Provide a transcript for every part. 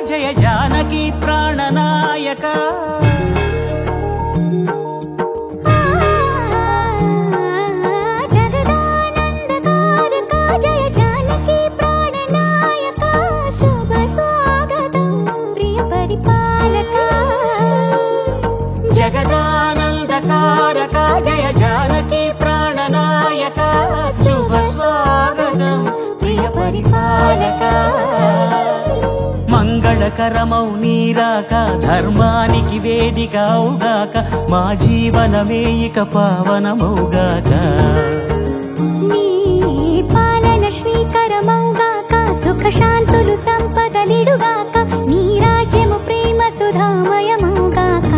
जय जानकी प्राणनायक जगदानंदकारक जय जानकी प्राणनायक शुभ स्वागतं प्रिय परिपालक మంగళకరమౌ నీరాక ధర్మానికి వేదికవుగాక మా జీవనమే ఇక పావనమౌగాక నీ పాలన శ్రీకరమౌగాక సుఖ శాంతులు సంపదలిడుగాక నీ రాజ్యము ప్రేమ సుధామయమౌగాక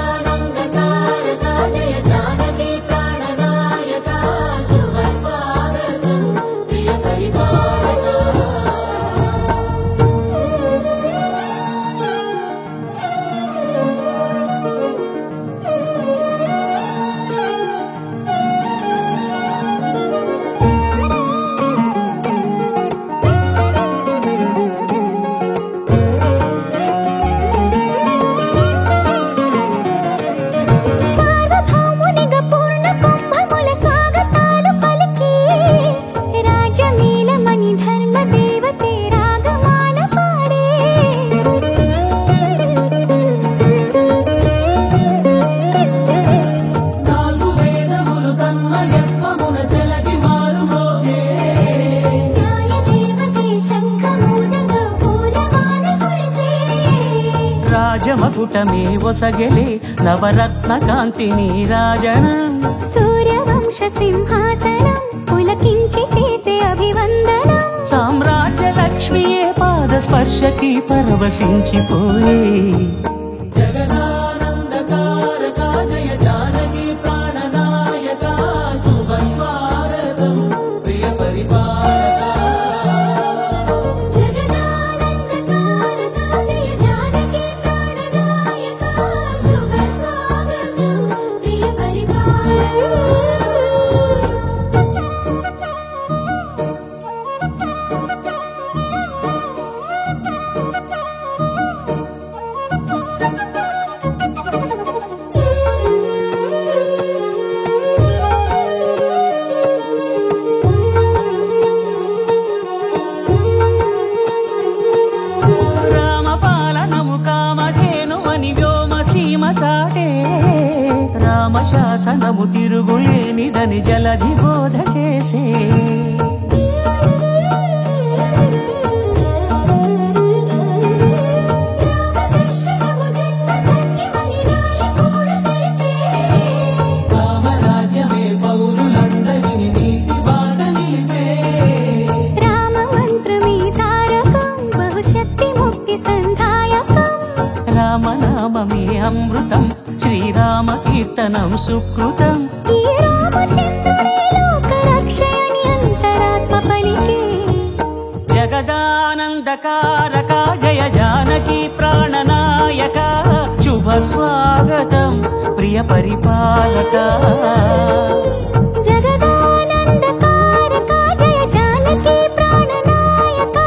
జగదానందకారక జయ జానకి ప్రాణనాయక శుభ స్వాగతం ప్రియ పరిపాలక రాజమకుటమే ఒసగెలే నవరత్న కాంతి నీరాజనం సూర్యవంశ సింహాసనం పులకించి చేసే అభివందనం సామ్రాజ్య లక్ష్మియే పాద స్పర్శకి పరవశించిపోయే జగదానందకారక జయ జానకి ప్రాణనాయక శుభ స్వాగతం ప్రియ పరిపాలక రామశాసనము తిరుగులేనిదని జలధి బోధ చేసే అమృతం శ్రీరామ కీర్తనం సుకృతం ఈ రామచంద్రుని లోకరక్షయని అంతరాత్మ పలికే జగదానందకారక జయ జానకి ప్రాణనాయక శుభ స్వాగతం ప్రియ పరిపాలక జగదానందకారక జయ జానకి ప్రాణనాయక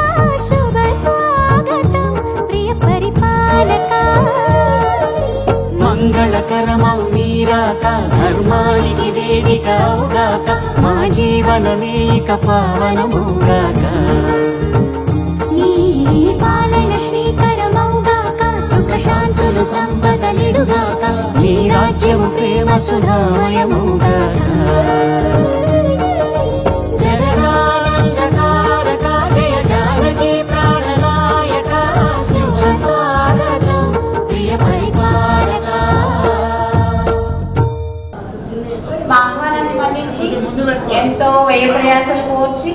శుభ స్వాగతం ప్రియ పరిపాలక మంగళకరమౌ నీరాక ధర్మానికి వేదిక అవుగాక మా జీవనమే ఇక పావనమౌగాక నీ పాలన శ్రీకరమౌగాక సుఖ శాంతులు సంపదలిడుగాక నీ రాజ్యము ప్రేమ సుధామయమౌగాక జగదానందకారక జయ జానకి ప్రాణనాయక శుభ స్వాగతం ప్రియ పరిపాలక మా ఆహ్వానాన్ని మన్నించి ఎంతో వ్యయ ప్రయాసాలు కోర్చి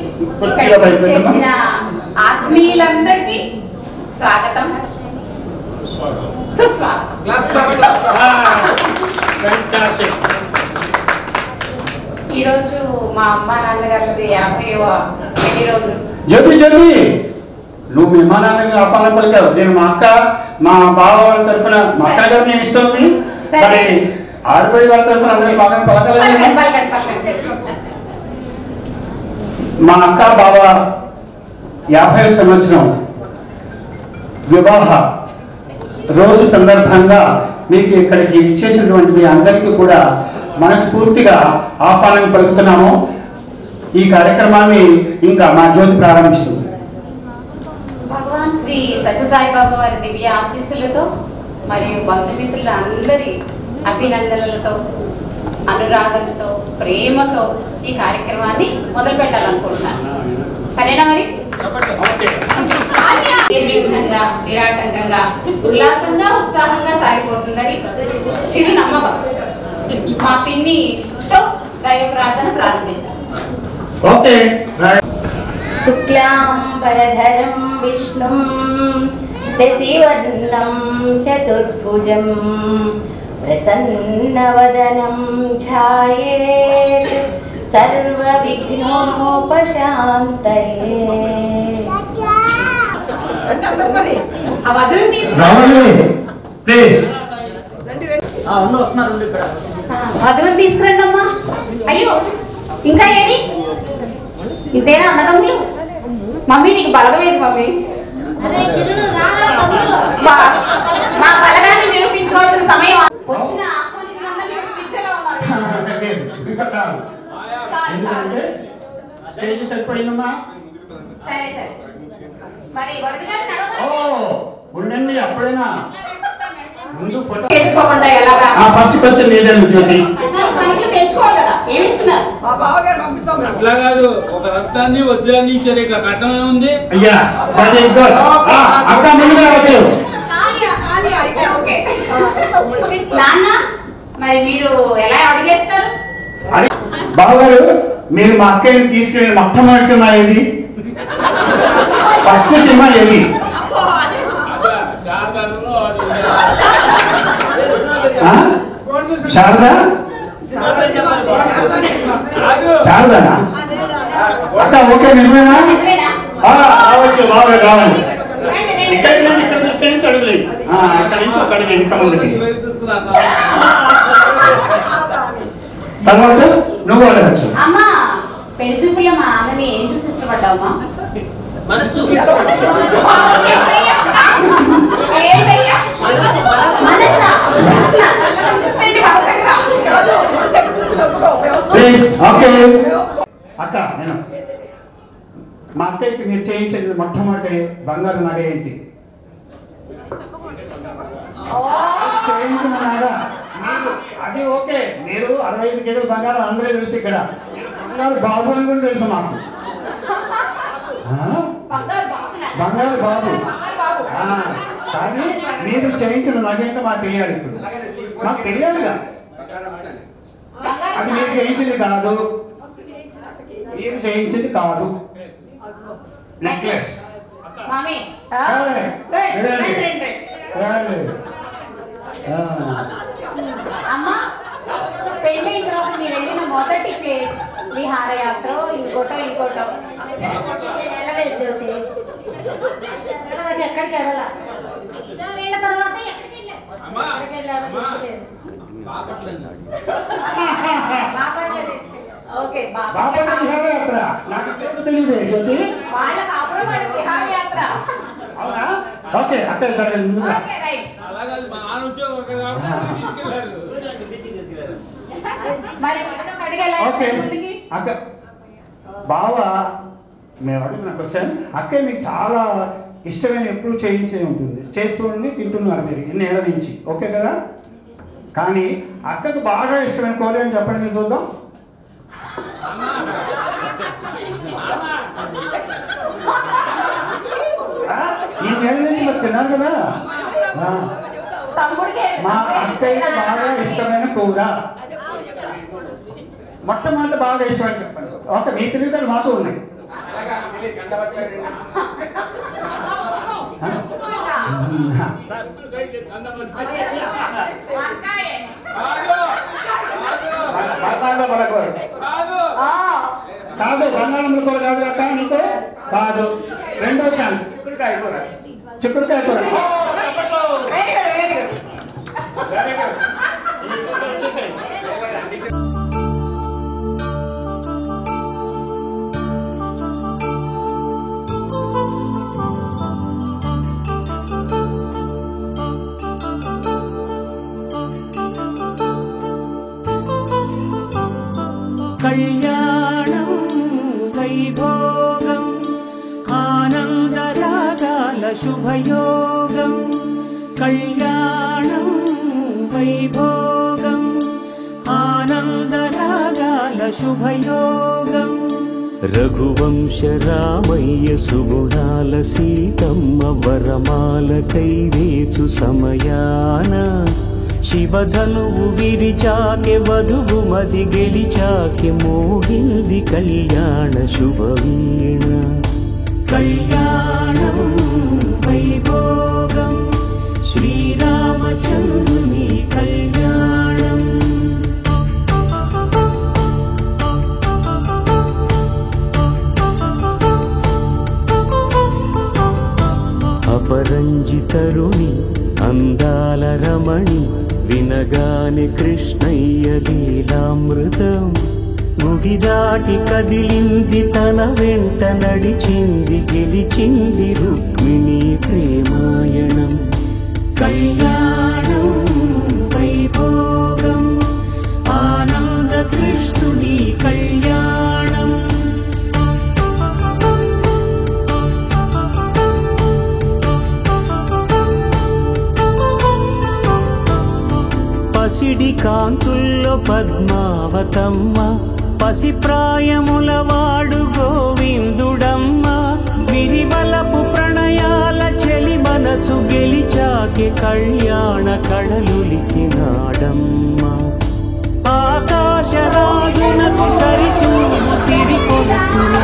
ఇక్కడికి చేసిన ఆత్మీయులందరికీ స్వాగతం సుస్వాగతం. ఈరోజు మా అమ్మ నాన్నగారిది 50వ పెళ్లి రోజు. జ్యోతి జ్యోతి నువ్వు మీ అమ్మా నాన్నగా ఆహ్వానం పలికావు. నేను మా అక్క మా బావ వాళ్ళ తరఫున మా అక్క గారు నేను ఇస్తుంది మరి ఆడపడి వాళ్ళ తరఫున అందరూ బాగా పలకలేదు. మా అక్క బావ 50వ సంవత్సరం వివాహ రోజు సందర్భంగా మీకు ఇక్కడికి ఇచ్చేసినటువంటి మీ అందరికీ కూడా మనస్ఫూర్తిగా ఆహ్వానం పలుకుతున్నాము. ఈ కార్యక్రమాన్ని ఇంకా మా జ్యోతి ప్రారంభిస్తుంది. భగవాన్ శ్రీ సత్యసాయిబాబా వారి దివ్య ఆశీస్సులతో మరియు బంధుమిత్రుల అందరి అభినందనలతో అనురాగంతో ప్రేమతో ఈ కార్యక్రమాన్ని మొదలు పెట్టాలనుకుంటున్నాను. సరేనా? మరి నిర్విఘ్నంగా నిరాటంకంగా ఉల్లాసంగా ఉత్సాహంగా సాగిపోతుందని చిరు నమ్మకం. మా పిన్నితో దైవ ప్రార్థన ప్రారంభిద్దాం. ఓకే. శుక్లాంబరధరం విష్ణుం శశివర్ణం చతుర్భుజం ప్రసన్నవదనం ఛాయేత్ సర్వవిఘ్నోపశాంతయే. ఆ వధువుని తీసుకు వధువుని తీసుకురండి అమ్మా. అయ్యో ఇంకా ఏమి ఇంతేనా అన్నదమ్ములు? మమ్మీ నీకు బలగలేదు మమ్మీ. మా బలగాన్ని నిరూపించుకోవాల్సిన సమయం వచ్చిన ఆహ్వానితులందరినీ నిరూపించేలా ఉన్నారు. సరే సరే మరి వరుడు గారు ఉండండి అప్పుడైనా ముందు ఫోటో తెచ్చుకోకుండా ఎలాగా ఫస్ట్ క్వశ్చన్ ఏదండి జ్యోతి? తెచ్చుకోవాలి కదా. ఏమిస్తున్నారు? అట్లా కాదు, ఒక రక్తాన్ని వజ్రాన్ని ఇచ్చారు. ఇక కట్టమే ఉంది. నాన్న మరి మీరు ఎలా అడిగేస్తారు? బావగారు మీరు మా అక్కని తీసుకెళ్ళిన మొట్టమొదటి సినిమా ఏది? ఫస్ట్ సినిమా ఏది? శారదా? శారదానా? అక్క ఓకే నిజమేనా? రావచ్చు బాగా రావాలి. ఇక్కడి నుంచి అడుగులేదు. ఇక్కడ నుంచి ఒక అడుగు ఇంకా ముందుకి. తర్వాత నువ్వు అడగచ్చు. అమ్మా పెళ్లి చూపుల్లో మా నాన్నని ఏం చూసి ఇష్టపడ్డావమ్మా? మనసు అక్క నేను మా అక్కకి మీరు చేయించేది మొట్టమొదటి బంగారు నగ ఏంటి? చేయించిన నగ అది ఓకే. మీరు 65 కేజీల బంగారం అందరూ తెలుసు. ఇక్కడ బంగారు బాబు అని కూడా తెలుసు మాకు. బంగారు బాబు కానీ మీరు చేయించిన నగ ఏంటో మాకు తెలియాలి. ఇప్పుడు మాకు తెలియాలిగా. అది మీరు చేయించింది కాదు. మీరు చేయించింది కాదు. నెక్లెస్ అమ్మా పెళ్ళైన తర్వాత మీరు వెళ్ళిన మొదటి ప్లేస్ విహారయాత్ర ఇంకోటో వెళ్ళలేదు జ్యోతి. ఎక్కడికి వెళ్ళాలా? ఇదేళ్ళ తర్వాత ఎక్కడికి వెళ్ళారు? ఓకే విహారయాత్ర నాకు తెలియదు జ్యోతి. వాళ్ళ కాపురం వాళ్ళ విహారయాత్ర. అవునా? ఓకే అక్కడ జరగదు. ఓకే అక్క బావ మేము అడుగుతున్న క్వశ్చన్, అక్క మీకు చాలా ఇష్టమైన ఎప్పుడు చేయించే ఉంటుంది, చేస్తూ ఉండి తింటున్నారు మీరు ఇన్ని ఏళ్ళ నుంచి, ఓకే కదా? కానీ అక్కకు బాగా ఇష్టమైన కోరి అని చెప్పండి మీరు చూద్దాం. ఈ నెల నుంచి మీరు తిన్నారు కదా. మా అక్కయ్య బాగా ఇష్టమైన కూర మొట్టమొదటి బాగా ఇష్టం అని చెప్పండి. ఓకే మీ తెలివితేటలు మాకు ఉన్నాయి. కాదు బంగాళం కూర కాదు అక్క నీకు కాదు. రెండో ఛాన్స్ చిక్కుడుకాయ కూర. చిక్కుడుకాయ కూర కళ్యాణం వైభోగం ఆనందరాగాల శుభయోగం. కళ్యాణం వైభోగం ఆనందరాగాల శుభయోగం. రఘువంశ రామయ్య సుగుణాల సీతమ్మ వరమాల కైవేచు సమయాన శివధనువు విరిచాకె వధువు మది గెలిచాకె మోగింది కళ్యాణ శుభవీణ. కళ్యాణం వైభోగం శ్రీరామచంద్రుని కళ్యాణం. అపరంజి తరుణి అందాల రమణి వినగాని కృష్ణయ్య లీలామృతం. గుడి దాటి కదిలింది తన వెంట నడిచింది గెలిచింది రుక్మిణి ప్రేమాయణం. కళ్యాణం వైభోగం ఆనంద కృష్ణుని కళ్యాణం. పసిడి కాంతుల్లో పద్మావతమ్మ పసిప్రాయముల వాడు గోవిందుడమ్మ. విరివలపు ప్రణయాల చెలి మనసు గెలిచాకె కళ్యాణ కళలులికినాడమ్మ. ఆకాశరాజునకు సరితూము సిరికొలుతున్న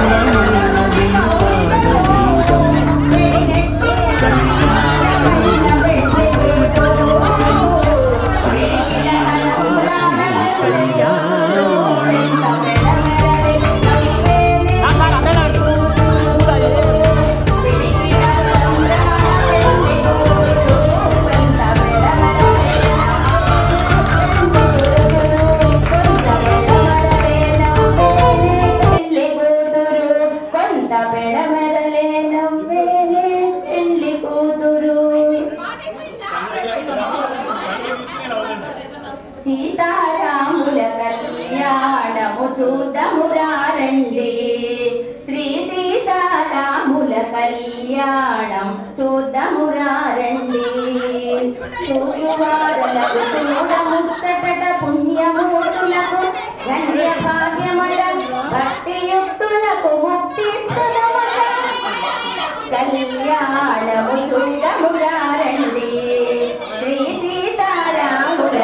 సీతారాముల కళ్యాణము చూద్దామురారండి. శ్రీ సీతారాముల కళ్యాణం చూద్దామురారండి. చూచువారులకు చూడముచ్చట పుణ్యమూర్తులకు ధన్య భాగ్యమడ భక్తియుక్తులకు ముక్తి కళ్యాణము చూద్దామురారండి. శ్రీ సీతారాముల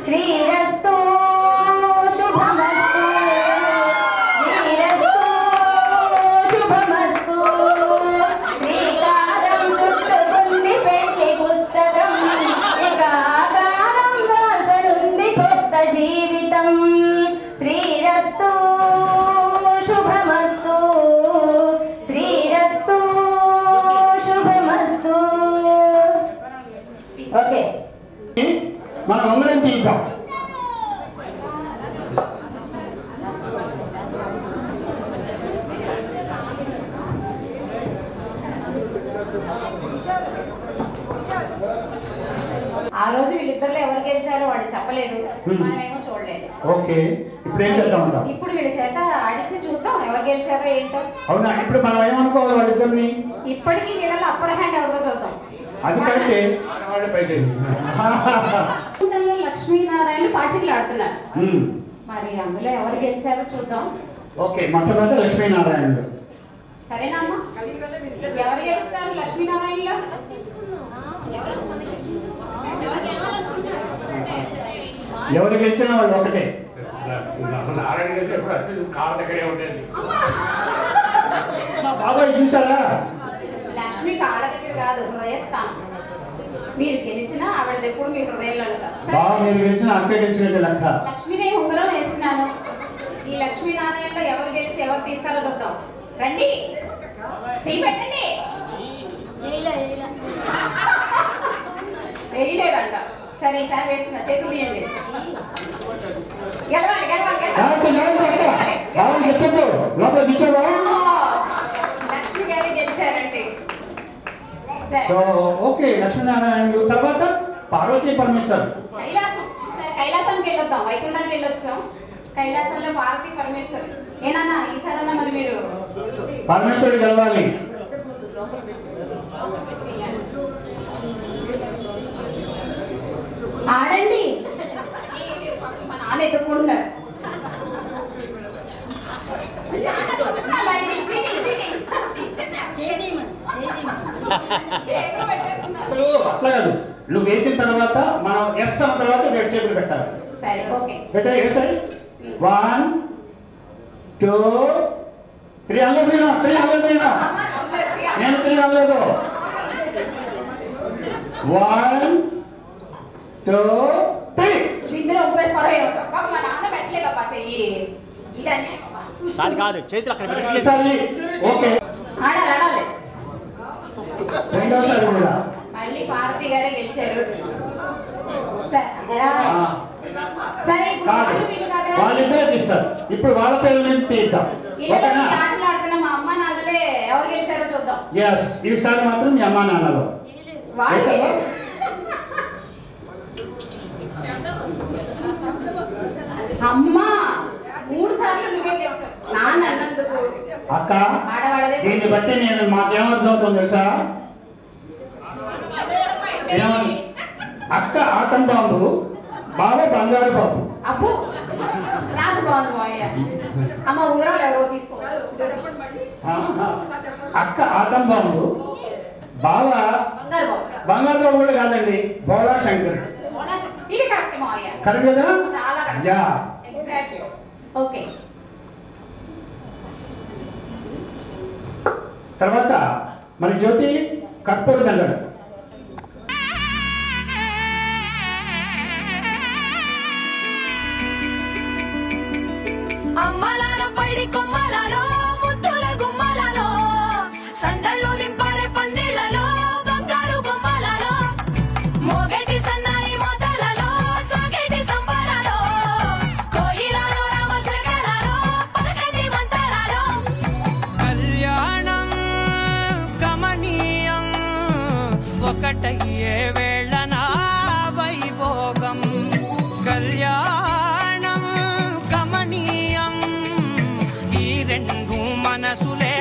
శ్రీరస్తు శుభమస్తు శ్రీరస్తు శుభమస్తు. శ్రీకారం చుట్టుకుంది పెళ్లి పుస్తకం ఇక మనం ఉంగరం తీద్దాం. ఆ రోజు వీళ్ళిద్దరిలో ఎవరు గెలిచారో వాడు చెప్పలేదు, మనమేమో చూడలేదు. ఓకే, ఇప్పుడు ఏం చేద్దాం అంటాం? ఇప్పుడు వీళ్ళ చేత అడిచి చూద్దాం ఎవరు గెలిచారో ఏంటో. అవునా? ఇప్పుడు మనం ఏమనుకోవాలి వాళ్ళిద్దరిని? ఇప్పటికీ వీళ్ళలో అప్పర్ హ్యాండ్ ఎవరో చూద్దాం. అది కరెక్టే. లక్ష్మీనారాయణ పాచికలు ఆడుతున్నారు, మరి అందులో ఎవరు గెలిచారో చూద్దాం. ఓకే, మొట్టమొదటి లక్ష్మీనారాయణుడు. సరేనా అమ్మా? ఎవరు గెలుస్తారు లక్ష్మీనారాయణలో? ఎవరు గెలిచినా వాళ్ళు ఒకటే. బాబాయ్ చూసారా? లక్ష్మి కాళ్ళ దగ్గర కాదు, హృదయస్థానం. మీరు గెలిచినా ఆవిడది ఎప్పుడు మీ హృదయంలోనే సార్. బాబా మీరు గెలిచిన అక్క గెలిచినట్టు లెక్క. లక్ష్మీదేవి ఉంగరం వేస్తున్నాను. ఈ లక్ష్మీనారాయణలో ఎవరు గెలిచి ఎవరు తీస్తారో చూద్దాం. రండి, చెయ్యి పెట్టండి. వేయలేదంట. సరే ఈసారి వేస్తున్నా, చేతులు తీయండి. గెలవాలి గెలవాలి లక్ష్మి గారి గెలిచారంటే. సో ఓకే, లక్ష్మీనారాయణుడు తర్వాత పార్వతీ పరమేశ్వర్. కైలాసం. సరే కైలాసానికి వెళ్ళొద్దాం, వైకుంఠానికి వెళ్ళొచ్చాం. కైలాసంలో పార్వతీ పరమేశ్వర్ ఏనన్నా ఈసారన్నా మరి మీరు పరమేశ్వరుడు గెలవాలి. ఆడండి. మా నాన్న ఎదుర్కొంటున్నారు. అసలు అట్లా కాదు, నువ్వు వేసిన తర్వాత మనం ఎస్ అన్న తర్వాత రెండు చేతులు పెట్టాలి. సరే ఓకే, పెట్టే ఏ సైడ్ 1 2 3 అనలేదు. నేను 3 అనలేదు. 1 2 3. ఇందులో ఉపయోగ మా నాన్న పెట్టలేదప్పా చెయ్యి. ఇదన్నీ కాదు, చేతులు అక్కడ ఈసారి ఓకే, ఆడాలి ఆడాలి. రెండోసారి కూడా మళ్ళీ పార్వతి గారే గెలిచారు. సరే కాదు, వాళ్ళిద్దరే తీస్తారు. ఇప్పుడు వాళ్ళ పేరు నుంచి తీద్దాం. ఓకేనా? ఆటలు ఆడుతున్న మా అమ్మ నాన్నలే ఎవరు గెలిచారో చూద్దాం. ఎస్, ఈసారి మాత్రం మీ అమ్మా నాన్నలో అమ్మా 3 సార్లు నువ్వే గెలిచావు. నాన్న అన్నందుకు అక్క దీన్ని బట్టి నేను మాకేమర్థమవుతుంది తెలుసా? ఏమని? అక్క ఆటం బాంబు, బాబా బంగారు బాబు. అబ్బు రాసి బాగుంది మావయ్య. అమ్మ ఉంగరాలు ఎవరో తీసుకో. అక్క ఆటం బాంబు, బాబా బంగారు బాబు. బంగారు బాబు కూడా కాదండి, బోళా శంకర్. ఇది కరెక్ట్ మావయ్య. కరెక్ట్ కదా? చాలా కరెక్ట్. Yeah exactly. ఓకే, తర్వాత మరి జ్యోతి కర్పూర దండలు. అమ్మలాల పైడి కొమ్మలలో ముద్దుల గుమ్మలలో సందళ్ళు నింపారే పందిళ్లలో బంగారు బొమ్మలలో మోగేటి సన్నాయి మొదలలో సాగేటి సంబరాలో కోయిలలో రామశకలలో పలకటి మంతరాలో కళ్యాణం గమనీయం ఒకటయ్యే వేళ నా వైభోగం. కళ్యాణం గమనీయం ఈ రెండు మనసులే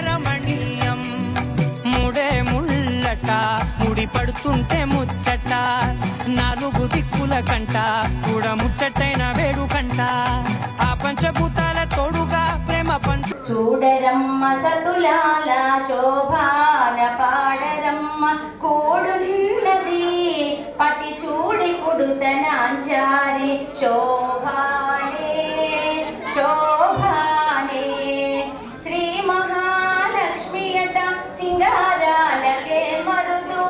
రమణీయం. ముడే ముళ్ళట ముడి పడుతుంటే ముచ్చట, 4 దిక్కుల కంట చూడ ముచ్చటైన వేడుకంట. ఆ పంచభూతాల తోడుగా ప్రేమ పంచ చూడరమ్మ సతులాల శోభాన పాడరమ్మ కూడున్నది పతి చూడి కుడుతనాంచారి శోభానే శోభానే. శ్రీ మహాలక్ష్మి అట సింగారాలకే మరుదు,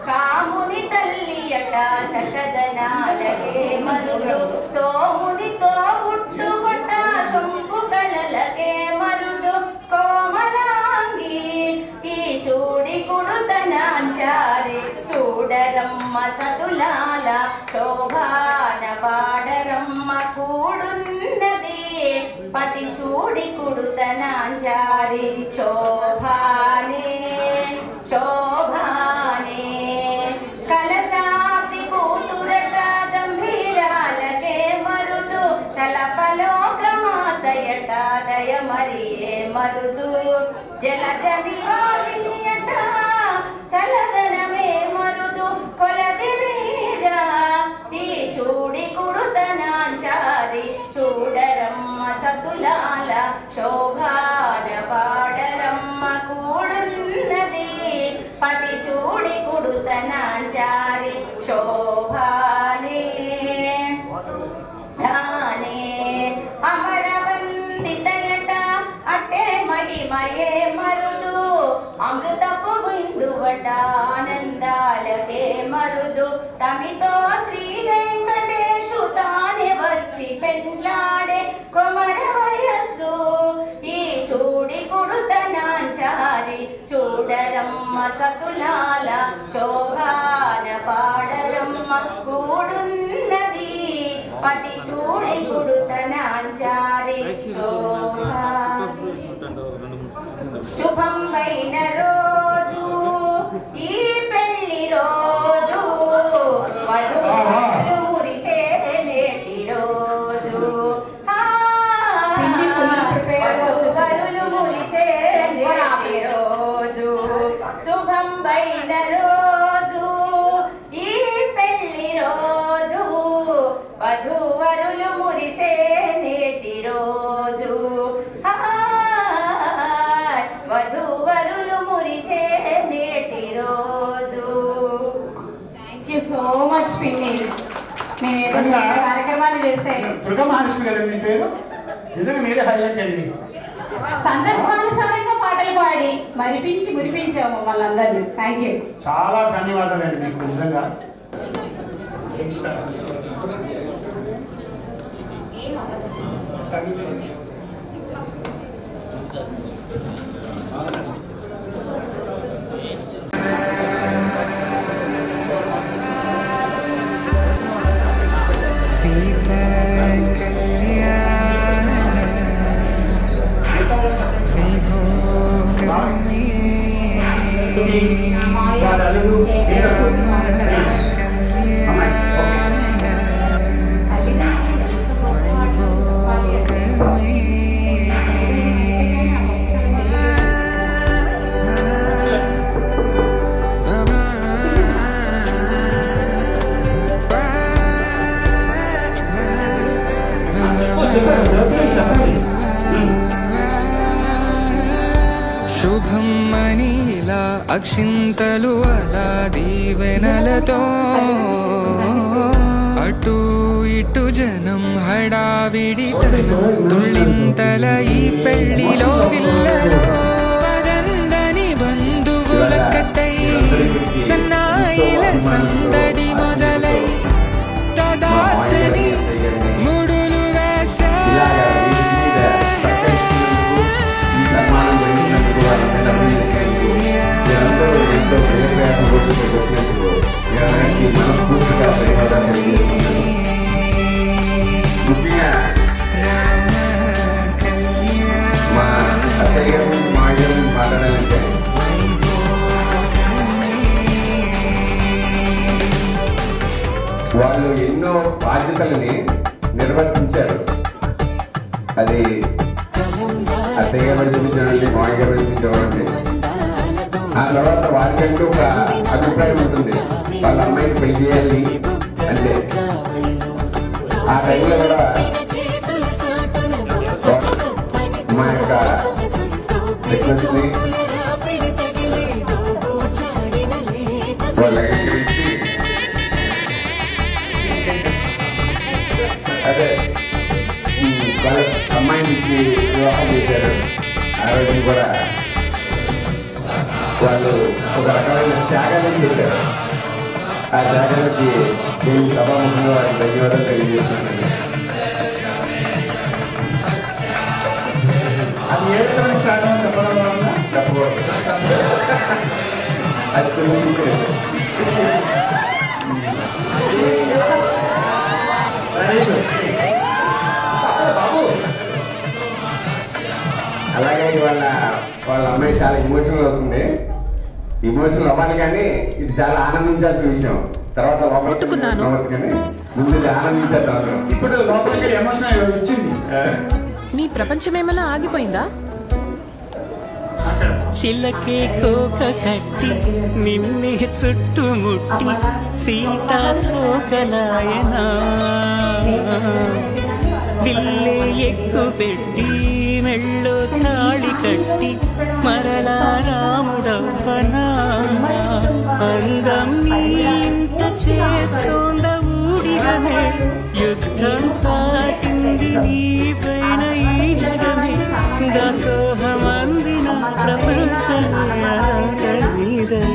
కాముని తల్లి అట చకదనాలకే మరుదు, సోమునితో పుట్టుబట్ట శంభుగళలకే మరుదు కోమలాంగి ఈ చూడి కుడుతనాంచారి చూడరమ్మ సతులాల శోభ కొడుతనాంచారి శోభానే శోభానే కలసాబ్ది కూతురట గంభీరాలకే మరుదు తలపలోకమాతయట దయమరియే మరుదు జలజ నివాసినియట చలదనమే మరుదు కొలది వీరా ఈ చూడి కుడుతనాంచారి చూడరమ్మ సతులాల శోభాన పాడరమ్మ కూడున్నది పతి చూడి కుడుతనాంచారి శోభానే ధానే అమరవందితయట అట్టే మహిమయే మరుదు అమృతపు బిందువట ఆనందాలకే మరుదు తమితో శ్రీ వెంకటేశు తానే వచ్చి పెండ్లాడే కొమర వయస్సు ఈ చూడి కుడుతనాంచారి చూడరమ్మ సతులాల శోభాన పాడరమ్మ కూడున్నది పతి చూడి కుడుతనాంచారి శోభా శుభం వైన రోజు ఈ పెళ్లి రోజు వధువులు మురిసే నేటి రోజు వధువులు మురిసే నేటి రోజు శుభం వైన రోజు ఈ పెళ్లి రోజు వధువరులు మురిసే నేటి రోజు వధువరులు మురిసే నేటి రోజు. థ్యాంక్ యూ సో మచ్ పిన్ని. మేము ఏదో కార్యక్రమాలు చేస్తే దుర్గా మహాలక్ష్మి గారు మీ పేరు నిజంగా మీరే హైలైట్ అండి. సందర్భానుసారంగా పాటలు పాడి మరిపించి మురిపించాము మమ్మల్ని అందరినీ. Thank you. చాలా ధన్యవాదాలండి మీకు నిజంగా. శుభం మనీలా అక్షింతలు అలా దీవెనలతో అటు ఇటు జనం హడావిడితనం తుళ్ళింతల ఈ పెళ్లిలో గిల్లలో అదందని బంధువులకై సన్నాయిల సందడి మొదలై తదాస్తని ముడులు వేసా ముఖ్యంగా మా అత్తయ్య గారు మా అయ్య మాట్లాడాలంటే వాళ్ళు ఎన్నో బాధ్యతలని నిర్వర్తించారు. అది అత్తయ్య గారు చూపించడండి, మామయ్య గారు చూపించడండి. ఆ తర్వాత వారికంటూ ఒక అభిప్రాయం ఉంటుంది, వాళ్ళ అమ్మాయిని పెళ్లి చేయాలి అంటే. ఆ టైంలో కూడా మా యొక్క రిక్వెస్ట్ని వాళ్ళు అంగీకరించి అదే వాళ్ళ అమ్మాయిని ఇచ్చి వివాహం చేశారు. ఆ రోజున కూడా వాళ్ళు ఒక రకమైన త్యాగాన్ని చేశారు. ఆ త్యాగానికి నేను సభాముఖంగా వారికి ధన్యవాదాలు తెలియజేస్తున్నాను. అది ఏ రకమైన త్యాగం చెప్పడం వల్ల చెప్పకూడదు, అది తెలియదు. అలాగే వాళ్ళ అమ్మాయి చాలా ఎమోషనల్ అవుతుంది. ఎమోషనల్ అవ్వాలి కానీ ఇది చాలా ఆనందించాల్సిన విషయం. తర్వాత లోపలికి అవ్వచ్చు కానీ ముందు ఆనందించేద్దాం. ఇప్పుడు లోపలికి ఎమోషన్ వచ్చింది. మీ ప్రపంచం ఏమైనా ఆగిపోయిందా? చిలకే కోక కట్టి నిన్నే చుట్టుముట్టి సీతాకోకలాయనా బిల్లే ఎక్కు పెట్టి మెళ్ళో తాళి కట్టి మరలా రాముడవ్వనా అందం నీ ఇంత చేస్తోంద ఊడిగమే యుద్ధం సాటింది నీ పైన ఈ జగమే దాసోహమందిన ప్రపంచమే నీదై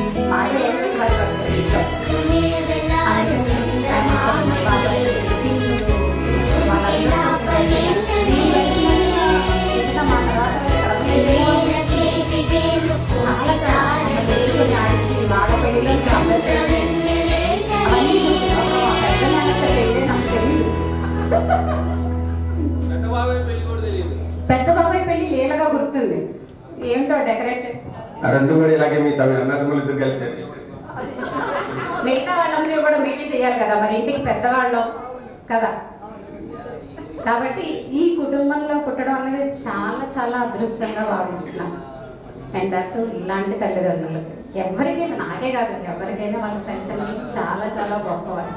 పెద్ద బాబాయ్ పెళ్లి లీలగా గుర్తుంది. ఏంటో డెకరేట్ చేస్తున్నారు. రెండు కూడా ఇలాగే మీ అన్నదమ్ములు ఇద్దరు కలిసి మిగతా వాళ్ళందరూ కూడా మీటే చేయాలి కదా, మరి ఇంటికి పెద్దవాళ్ళం కదా. కాబట్టి ఈ కుటుంబంలో పుట్టడం అనేది చాలా చాలా అదృష్టంగా భావిస్తున్నాం. అండ్ దట్ ఇలాంటి తల్లిదండ్రులు ఎవరికైనా, నాకే కాదు ఎవరికైనా వాళ్ళ తల్లిదండ్రులు చాలా చాలా గొప్పవారు.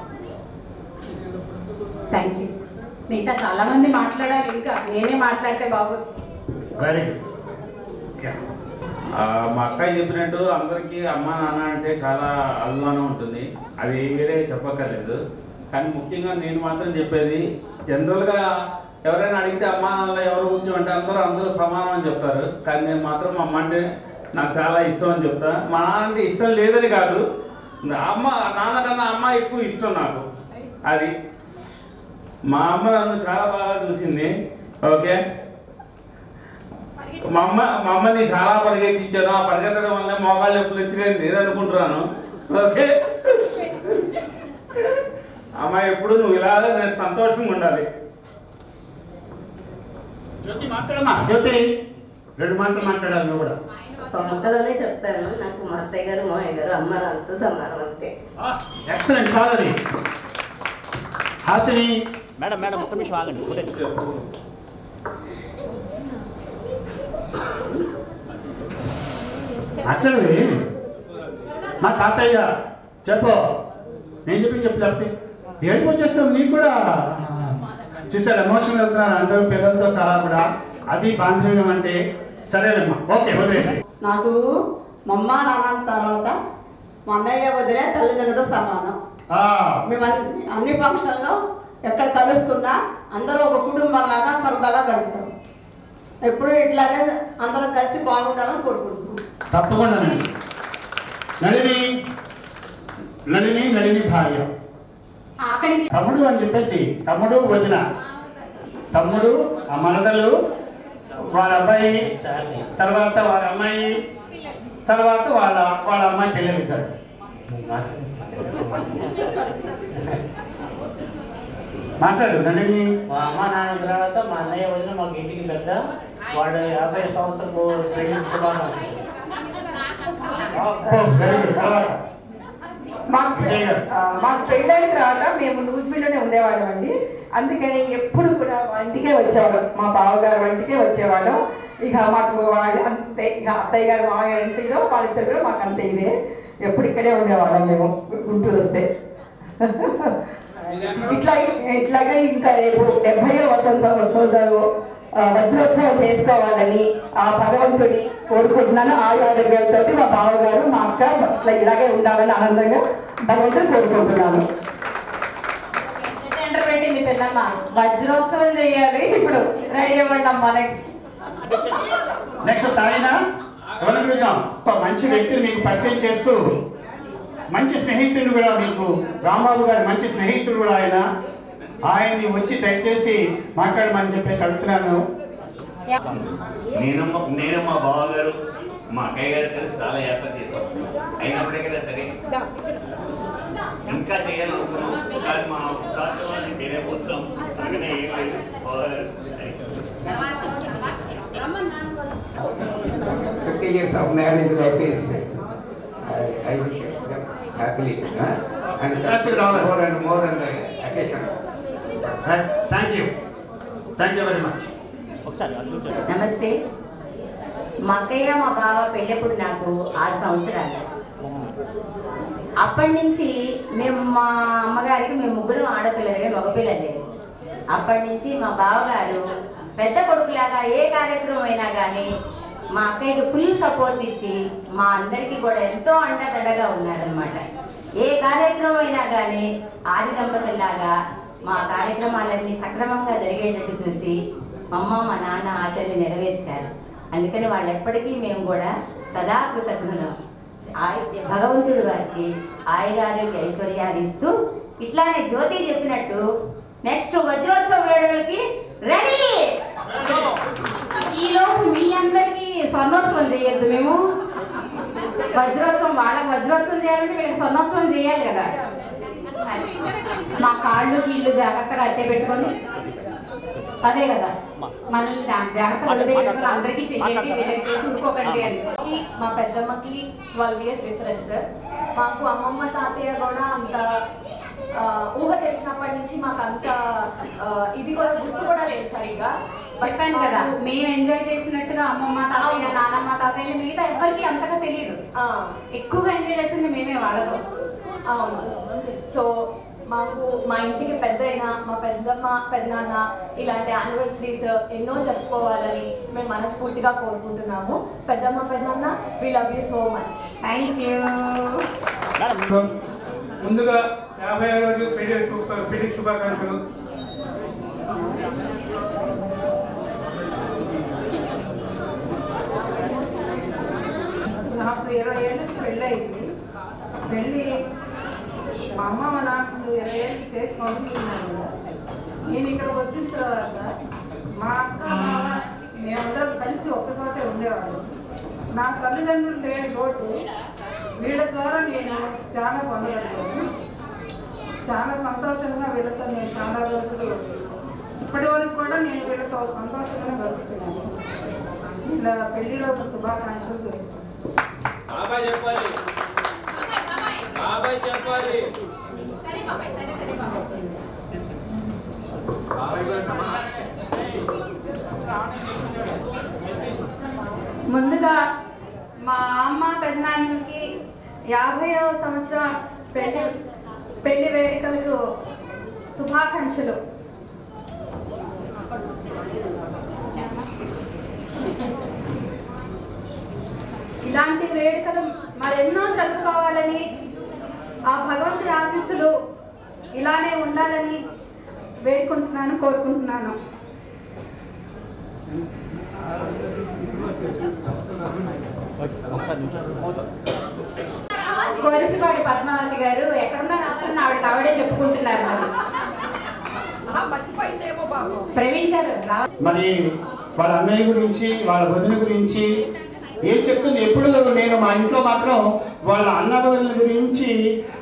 Thank you. మిగతా చాలా మంది మాట్లాడాలి, ఇంకా నేనే మాట్లాడితే బాగోదు. Very good. మా అక్కయ్య చెప్పినట్టు అందరికీ అమ్మ నాన్న అంటే చాలా అభిమానం ఉంటుంది. అది వేరే చెప్పక్కర్లేదు. కానీ ముఖ్యంగా నేను మాత్రం చెప్పేది, జనరల్గా ఎవరైనా అడిగితే అమ్మ నాన్నలో ఎవరు గురించి అంటే అందరూ సమానం అని చెప్తారు. కానీ నేను మాత్రం అమ్మ అంటే నాకు చాలా ఇష్టం అని చెప్తా. మా నాన్న అంటే ఇష్టం లేదని కాదు, నాన్న కన్నా అమ్మ ఎక్కువ ఇష్టం నాకు. అది మా అమ్మ నన్ను చాలా బాగా చూసింది. ఓకే, మా అమ్మని చాలా పరిగెత్తించాను. ఆ పరిగెత్తడం వల్ల మోకాళ్ళు ఎప్పుడు వచ్చినాయని నేను అనుకుంటున్నాను. ఓకే, అమ్మ ఎప్పుడు నువ్వు ఇలాగే నేను సంతోషంగా ఉండాలి. జ్యోతి మాట్లాడమ్మా. జ్యోతి 2 మాటలు మాట్లాడాలి నువ్వు కూడా. అంతలోనే చెప్తాను, నాకు మా అత్తయ్య గారు మామయ్య గారు అమ్మ నాన్నతో సమానం అంతే. ఎక్సలెంట్. చాలని హాసిని మేడం ఒక్క నిమిషం ఆగండి. మాట్లాడవి. మా తాతయ్య చెప్పు, నేను చెప్తే ఏడుపు వచ్చేస్తాం నీకు కూడా. చూసారు ఎమోషనల్ వెళ్తున్నారు అందరూ పిల్లలతో సహా కూడా. అది బాంధవ్యం అంటే. సరేనమ్మా, ఓకే వదిలేసి. నాకు మా అమ్మ నాన్న తర్వాత మా అన్నయ్య వదిలే తల్లిదండ్రులతో సమానం. మేము అన్ని ఫంక్షన్లో ఎక్కడ కలుసుకున్నా అందరూ ఒక కుటుంబం లాగా సరదాగా గడుపుతాం. ఎప్పుడు ఇట్లాగే అందరం కలిసి బాగుండాలని కోరుకుంటున్నాం. తప్పకుండా. నళిని భార్య తమ్ముడు అని చెప్పేసి, తమ్ముడు వదిన, తమ్ముడు ఆ మనదలు, వాళ్ళ అబ్బాయి, తర్వాత వాళ్ళ అమ్మాయి, తర్వాత వాళ్ళ అమ్మాయి పిల్లలిద్దరు. మాట్లాడు నళిని. మా అమ్మ నాన్న తర్వాత మా అన్నయ్య వదిన మాకు ఇంటికి పెద్ద. వాడు 50 సంవత్సరాలు పెళ్లి శుభాకాంక్షలు. మాకు పెళ్ళైన తర్వాత మేము లూజ్మిల్లోనే ఉండేవాళ్ళం అండి. అందుకని ఎప్పుడు కూడా మా ఇంటికే వచ్చేవాళ్ళం, మా బావగారు ఇంటికే వచ్చేవాళ్ళం. ఇక మాకు వాళ్ళు అంతే, ఇక అత్తయ్య గారు మామయ్య ఎంత ఇదో వాళ్ళ కూడా మాకు అంతే ఇదే. ఎప్పుడు ఇక్కడే ఉండేవాళ్ళం మేము గుంటూరు వస్తే. ఇట్లాగే ఇంకా రేపు 70వ వసంతోత్సవాలు వజ్రోత్సవం చేసుకోవాలని ఆ భగవంతుడి కోరుకుంటున్నాను. ఆరోగ్యాలతో మా బావగారు మా అక్క ఇలాగే ఉండాలని ఆనందంగా భగవంతుని కోరుకుంటున్నాను. పెట్టింది పెద్దమ్మ, వజ్రోత్సవం చేయాలి. ఇప్పుడు రెడీ అవ్వండి అమ్మా. నెక్స్ట్ సాయినా ఎవరిని చూద్దాం. ఒక మంచి వ్యక్తిని మీకు పరిచయం చేస్తూ, మంచి స్నేహితుడు కూడా మీకు, రాంబాబు గారు మంచి స్నేహితుడు కూడా ఆయన్ని వచ్చి దయచేసి మాట్లాడమని చెప్పేసి అడుగుతున్నాను. నేను మా బావగారు మా అక్కయ్య గారు కలిసి చాలా ఏర్పాటు చేశాం. అయినప్పటికైనా సరే ఇంకా చేయాలనుకున్నాం, కానీ మా ఉత్సాహంలో చేయలేకపోతున్నాం. అందుకనే ఏం లేదు. 20 years of marriage life is I happily and more and more and occasion. Thank you very much. నమస్తే. మా అక్కయ్య మా బావ పెళ్ళప్పుడు నాకు 6 సంవత్సరాలు. అప్పటి నుంచి మేము మా అమ్మగారికి మేము ముగ్గురు ఆడపిల్లలే, మగపిల్లలే. అప్పటి నుంచి మా బావగారు పెద్ద కొడుకులాగా ఏ కార్యక్రమం అయినా కానీ మా అక్కయ్యకి ఫుల్ సపోర్ట్ ఇచ్చి మా అందరికీ కూడా ఎంతో అండదండగా ఉన్నారనమాట. ఏ కార్యక్రమం అయినా కానీ ఆది దంపతుల్లాగా మా కార్యక్రమాలన్నీ సక్రమంగా జరిగేటట్టు చూసి మా అమ్మ మా నాన్న ఆశలు నెరవేర్చారు. అందుకని వాళ్ళు ఎప్పటికీ మేము కూడా సదా కృతజ్ఞులం. భగవంతుడు వారికి ఆయురారోగ్య ఐశ్వర్యాలు ఇస్తూ ఇట్లానే జ్యోతి చెప్పినట్టు నెక్స్ట్ వజ్రోత్సవ వేడుకలకి రెడీ. ఈలోపు మీ అందరికీ స్వర్ణోత్సవం చేయొద్దు. మేము వజ్రోత్సవం, వాళ్ళకి వజ్రోత్సవం చేయాలంటే వీళ్ళకి స్వర్ణోత్సవం చేయాలి కదా. మా కాళ్ళు వీళ్ళు జాగ్రత్తగా అట్టే పెట్టుకొని అదే కదా మనల్ని జాగ్రత్తగా అందరికీ చేయండి, వీళ్ళకి చేసి ఊరుకోకండి అని. మా పెద్దమ్మకి 12 years డిఫరెన్స్. మాకు అమ్మమ్మ తాతయ్య కూడా అంత ఊహ తెలిసినప్పటి నుంచి మాకు అంత ఇది కూడా గుర్తు కూడా లేదు సరిగ్గా. చెప్పాను కదా, మేము ఎంజాయ్ చేసినట్టుగా అమ్మమ్మ తాతయ్య నానమ్మ తాతయ్య మిగతా ఎవరికి అంతగా తెలియదు. ఎక్కువగా ఎంజాయ్ చేసింది మేమే వాళ్ళతో. అవును. సో మాకు మా ఇంటికి పెద్దయినా మా పెద్దమ్మ పెద్దనాన్న ఇలాంటి యానివర్సరీస్ ఎన్నో జరుపుకోవాలని మేము మనస్ఫూర్తిగా కోరుకుంటున్నాము. పెద్దమ్మ పెద్దనాన్న we love you so much. Thank you. ముందుగా 50వ రోజు పెళ్లి శుభాకాంక్షలు. నాకు 20 ఏళ్ళకి పెళ్ళి అయింది. పెళ్ళి మా అమ్మ మా నాన్నకు 20 ఏళ్ళకి చేసి పంపించినాను. నేను ఇక్కడికి వచ్చిన తర్వాత మా అక్క మామ మేమందరం కలిసి ఒక్కచోటే ఉండేవాళ్ళం. నా తల్లిదండ్రులు లేని లోటు వీళ్ళ ద్వారా నేను చాలా పొందగలిగాను. చాలా సంతోషంగా వీళ్ళతో నేను చాలా రోజులు ఇప్పటి వరకు కూడా నేను వీళ్ళతో సంతోషంగా గడుపుతున్నాను. వీళ్ళ పెళ్లి రోజు శుభాకాంక్షలు. ముందుగా మా అమ్మ పెద్దనాన్నకి 50వ సంవత్సరం పెళ్లి వేడుకలకు శుభాకాంక్షలు. ఇలాంటి వేడుకలు మరెన్నో జరుపుకోవాలని, ఆ భగవంతుడి ఆశీస్సులు ఇలానే ఉండాలని వేడుకుంటున్నాను, కోరుకుంటున్నాను. కొలిసిపాటి పద్మావతి గారు ఎక్కడున్నారు అతను ఆవిడే చెప్పుకుంటున్నారు. ప్రవీణ్ గారు మరి వాళ్ళ అన్నయ్య గురించి వాళ్ళ వదిన గురించి ఏం చెప్తుంది. ఎప్పుడు నేను మా ఇంట్లో మాత్రం వాళ్ళ అన్న వదిన గురించి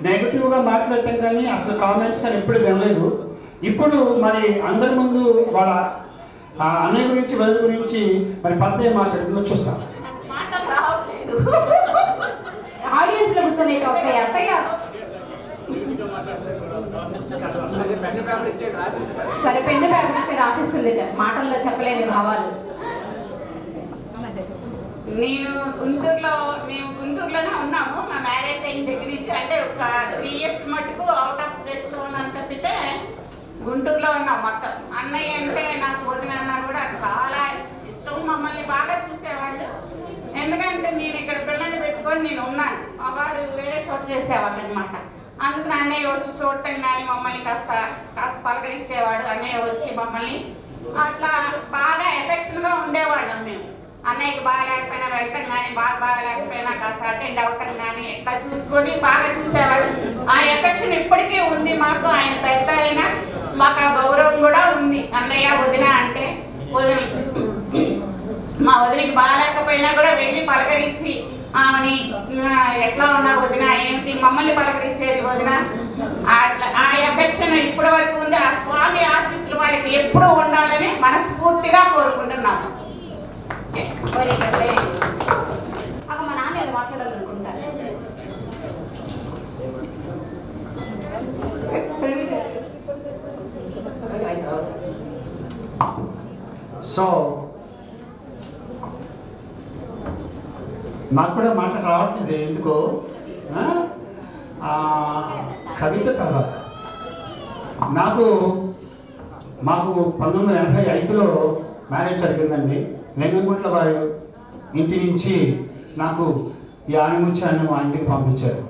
నెగిటివ్గా మాట్లాడటం కానీ అసలు కామెంట్స్ కానీ ఎప్పుడు వినలేదు. ఇప్పుడు మరి అందరి ముందు వాళ్ళ అన్నయ్య గురించి వదిన గురించి మరి పద్మే మాట్లాడుతుందో చూస్తాం. ఆడియన్స్ లో కూర్చొని వస్తాయి అత్తయ్య. సరే పెన్ను పేపర్ ఇస్తే రాసిస్తుంది, మాటల్లో చెప్పలేని భావాలు. మేము గుంటూరులోనే ఉన్నాము. మా మ్యారేజ్ అయిన దగ్గర నుంచి అంటే ఒక 3 years మటుకు అవుట్ ఆఫ్ స్టేట్ లో ఉన్నంత తప్పితే గుంటూరులో ఉన్నాం మొత్తం. అన్నయ్య అంటే నాకు వదిన అన్న కూడా చాలా ఇష్టం. మమ్మల్ని బాగా చూసేవాళ్ళు. ఎందుకంటే నేను ఇక్కడ పిల్లల్ని పెట్టుకొని నేను ఉన్నాను, మా వారు వేరే చోట చేసేవాళ్ళు అనమాట. అందుకని అన్నయ్య వచ్చి చూడటం కానీ మమ్మల్ని కాస్త పలకరించేవాడు. అన్నయ్య వచ్చి మమ్మల్ని అట్లా బాగా ఎఫెక్షన్గా ఉండేవాళ్ళం మేము. అన్నయ్యకి బాగా లేకపోయినా వెళ్తాం కానీ బాగా లేకపోయినా కాస్త అటెండ్ అవ్వటం కానీ ఇట్లా చూసుకొని బాగా చూసేవాడు. ఆ ఎఫెక్షన్ ఇప్పటికీ ఉంది మాకు. ఆయన పెద్ద అయినా మాకు ఆ గౌరవం కూడా ఉంది. అన్నయ్య వదిన అంటే వదిన మా వదినకి బాగాలేకపోయినా కూడా వెళ్ళి పలకరించి ఆమెని ఎట్లా ఉన్నా వదిన ఏమిటి మమ్మల్ని పలకరించేది వదిన. అట్లా ఆ ఎఫెక్షన్ ఇప్పటి వరకు ఉంది. ఆ స్వామి ఆశీస్సులు వాళ్ళకి ఎప్పుడూ ఉండాలని మనస్ఫూర్తిగా కోరుకుంటున్నాము. సో నాకు కూడా మాట రావట్లేదు ఎందుకో. కవిత తర్వాత మాకు 1985లో మ్యారేజ్ జరిగిందండి. లింగంగుంట్ల వారి ఇంటి నుంచి నాకు ఈ ఆణిముత్యాన్ని మా ఇంటికి పంపించారు.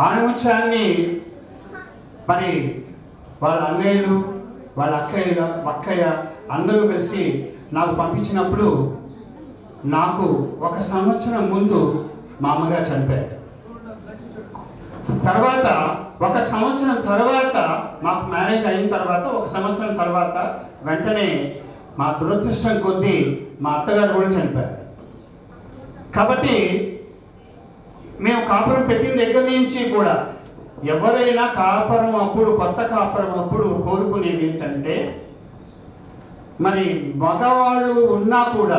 ఆణిముత్యాన్ని మరి వాళ్ళ అన్నయ్యలు వాళ్ళ అక్కయ్య అందరూ కలిసి నాకు పంపించినప్పుడు నాకు 1 సంవత్సరం ముందు మా అమ్మగారు చనిపోయారు. తర్వాత 1 సంవత్సరం తర్వాత మాకు మ్యారేజ్ అయిన తర్వాత 1 సంవత్సరం తర్వాత వెంటనే మా దురదృష్టం కొద్దీ మా అత్తగారు కూడా చనిపోయారు. కాబట్టి మేము కాపురం పెట్టిన దగ్గర నుంచి కూడా ఎవరైనా కాపురం అప్పుడు కొత్త కాపురం అప్పుడు కోరుకునేది ఏంటంటే మరి మగవాళ్ళు ఉన్నా కూడా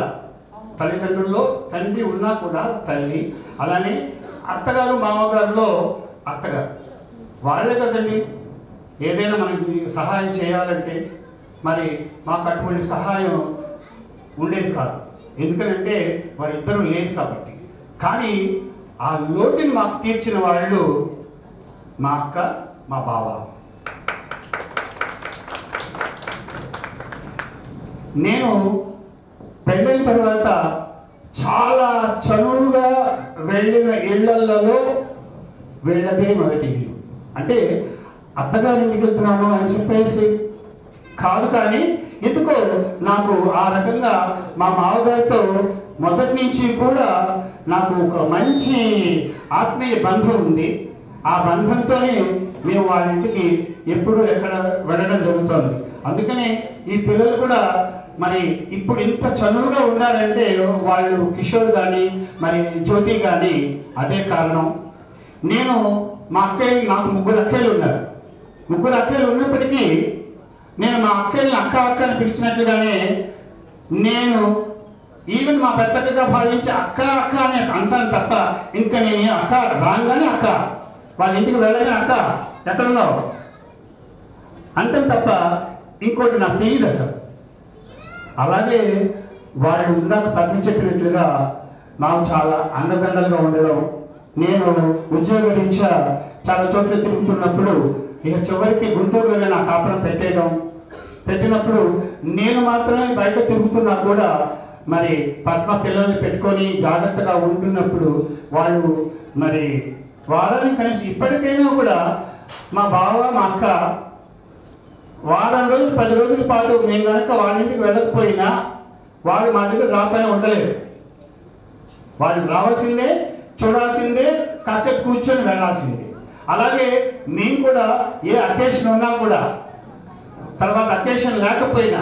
తల్లిదండ్రుల్లో తండ్రి ఉన్నా కూడా తల్లి, అలానే అత్తగారు మామగారులో అత్తగారు వాళ్ళే కదండి ఏదైనా మనకి సహాయం చేయాలంటే. మరి మాకు అటువంటి సహాయం ఉండేది కాదు, ఎందుకంటే వారిద్దరూ లేదు కాబట్టి. కానీ ఆ లోటుని మాకు తీర్చిన వాళ్ళు మా అక్క మా బావ. నేను పెళ్ళైన తర్వాత చాలా చనువుగా వెళ్ళిన ఇళ్లలో వెళ్ళదే మొదటి ఇల్లు. అంటే అత్తగారి ఇంటికి వెళ్తున్నాను అని చెప్పేసి కాదు, కానీ ఎందుకో నాకు ఆ రకంగా మా మామగారితో మొదటి నుంచి కూడా నాకు ఒక మంచి ఆత్మీయ బంధం ఉంది. ఆ బంధంతోనే మేము వాళ్ళ ఇంటికి ఎప్పుడు ఎక్కడ వెళ్ళడం జరుగుతుంది. అందుకనే ఈ పిల్లలు కూడా మరి ఇప్పుడు ఇంత చనువుగా ఉన్నారంటే వాళ్ళు కిషోర్ కానీ మరి జ్యోతి కానీ అదే కారణం. నేను మా అక్కయ్య నాకు 3 అక్కయ్యలు ఉన్నారు. 3 అక్కయ్యలు ఉన్నప్పటికీ నేను మా అక్కయ్యని అక్క అని పిలిచినట్లుగానే నేను ఈవెన్ మా పెద్దగా భావించి అక్క అని అంటాను తప్ప ఇంకా నేను అక్క రాగానే అక్క, వాళ్ళ ఇంటికి వెళ్ళగానే అక్క ఎక్కడున్నావు అంటాను తప్ప ఇంకోటి నాకు తెలియదు అసలు. అలాగే వాళ్ళు ఇందాక పద్మ చెప్పినట్లుగా నాకు చాలా అండదండలుగా ఉండడం, నేను ఉద్యోగ రీత్యా చాలా చోట్ల తిరుగుతున్నప్పుడు ఇక చివరికి గుంటూరులోనే నా కాపురం పెట్టినప్పుడు నేను మాత్రమే బయట తిరుగుతున్నా కూడా మరి పద్మ పిల్లల్ని పెట్టుకొని జాగ్రత్తగా ఉంటున్నప్పుడు వాళ్ళు మరి వాళ్ళని కనీసం ఇప్పటికైనా కూడా మా బావ మా అక్క వారం రోజులు 10 రోజుల పాటు మేము కనుక వాళ్ళ ఇంటికి వెళ్ళకపోయినా వాళ్ళు మా దగ్గర రాగానే ఉండలేరు. వాళ్ళు రావాల్సిందే, చూడాల్సిందే, కాసేపు కూర్చొని వెళ్ళాల్సిందే. అలాగే మేము కూడా ఏ అకేషన్ ఉన్నా కూడా తర్వాత అకేషన్ లేకపోయినా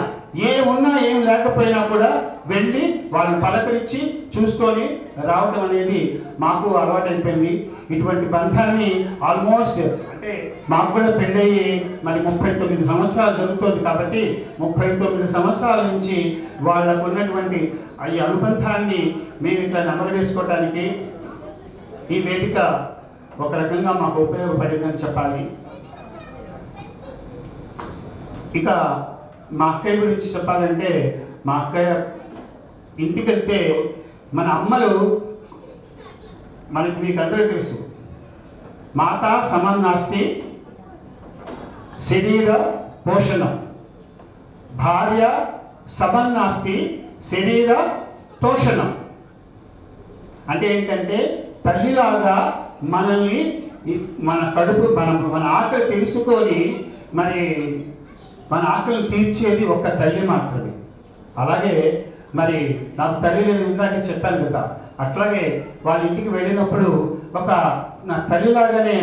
ఏం లేకపోయినా కూడా వెళ్ళి వాళ్ళని పలకరించి చూసుకొని రావడం అనేది మాకు అలవాటైపోయింది. ఇటువంటి బంధాన్ని ఆల్మోస్ట్ అంటే మాకు కూడా పెళ్ళయి మరి 39 సంవత్సరాలు జరుగుతుంది కాబట్టి 39 సంవత్సరాల నుంచి వాళ్ళకు ఉన్నటువంటి ఈ అనుబంధాన్ని మేము ఇట్లా నెమరు వేసుకోవడానికి ఈ వేదిక ఒక రకంగా మాకు ఉపయోగపడిందని చెప్పాలి. ఇక మా అక్కయ్య గురించి చెప్పాలంటే మా అక్కయ్య ఇంటికి వెళ్తే మన అమ్మలు మనకి మీకు అందరూ తెలుసు, మాత సమన్నాస్తి శరీర పోషణం, భార్య సమన్నాస్తి శరీర తోషణం. అంటే ఏంటంటే తల్లిలాగా మనల్ని మన కడుపు మన ఆకలి తెలుసుకొని మరి మన ఆకలిని తీర్చేది ఒక్క తల్లి మాత్రమే. అలాగే మరి నాకు తల్లి లేదు ఇందాక చెప్పాను కదా, అట్లాగే వాళ్ళ ఇంటికి వెళ్ళినప్పుడు ఒక నా తల్లిలాగానే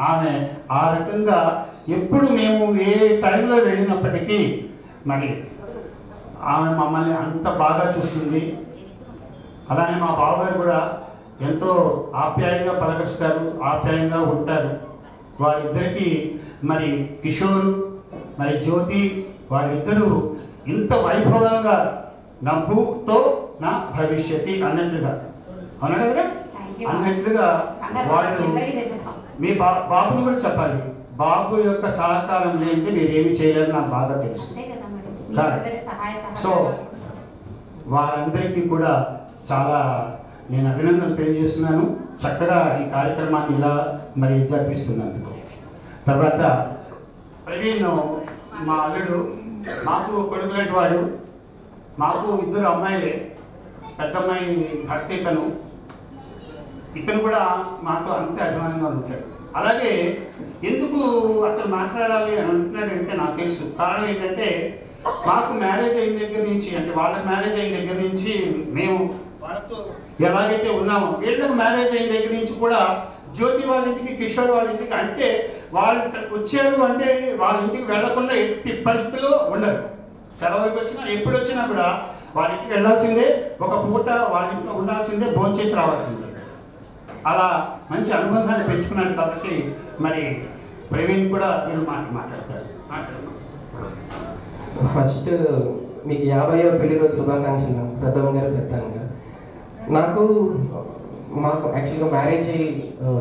ఆమె ఆ రకంగా ఎప్పుడు మేము ఏ టైంలో వెళ్ళినప్పటికీ మరి ఆమె మమ్మల్ని అంత బాగా చూస్తుంది. అలానే మా బావగారు కూడా ఎంతో ఆప్యాయంగా పలకరిస్తారు, ఆప్యాయంగా ఉంటారు. వారిద్దరికీ మరి కిషోర్ మరి జ్యోతి వారిద్దరూ ఇంత వైభవంగా నవ్వుతో నా భవిష్యత్తు అన్నట్లుగా అవునా కదా అన్నట్లుగా వాళ్ళు మీ బాబుని కూడా చెప్పాలి. బాబు యొక్క సహకారం లేనిది మీరు ఏమి చేయలేరు నాకు బాగా తెలుసు. మీ అందరి సహాయ సో వారందరికీ కూడా చాలా నేను అభినందనలు తెలియజేస్తున్నాను. చక్కగా ఈ కార్యక్రమాన్ని ఇలా మరి జరిపిస్తున్నందుకు. తర్వాత ప్రవీణ్ మా అల్లుడు, మాకు కొడుకులాంటి వాడు, మాకు 2 అమ్మాయిలే. పెద్ద అమ్మాయి భక్తి, ఇతను కూడా మాతో అంతే అభిమానంగా ఉంటాడు. అలాగే ఎందుకు అతను మాట్లాడాలి అని అంటున్నాడంటే నాకు తెలుసు. కారణం ఏంటంటే మాకు మ్యారేజ్ అయిన దగ్గర నుంచి, అంటే వాళ్ళకి మ్యారేజ్ అయిన దగ్గర నుంచి మేము వాళ్ళతో ఎలాగైతే ఉన్నామో, వీళ్ళకి మ్యారేజ్ అయిన దగ్గర నుంచి కూడా జ్యోతి వాళ్ళ ఇంటికి, కిషోర్ వాళ్ళ ఇంటికి, అంటే వాళ్ళు ఇక్కడికి వచ్చారు అంటే వాళ్ళ ఇంటికి వెళ్లకుండా ఎట్టి పరిస్థితుల్లో ఉండరు. సెలవులకు వచ్చినా ఎప్పుడు వచ్చినా కూడా వాళ్ళ ఇంటికి వెళ్ళాల్సిందే, ఒక పూట వాళ్ళ ఇంట్లో ఉండాల్సిందే, భోజనం చేసి రావాల్సిందే. అలా మంచి అనుబంధాన్ని పెంచుకున్నాడు. కాబట్టి మరి ప్రవీణ్ కూడా మీరు మాట్లాడతారు. ఫస్ట్ మీకు 50వ పెళ్లి రోజు శుభాకాంక్షలు పెద్దమ్మ గారు, పెద్దమ్మ గారు. మాకు యాక్చువల్గా మ్యారేజ్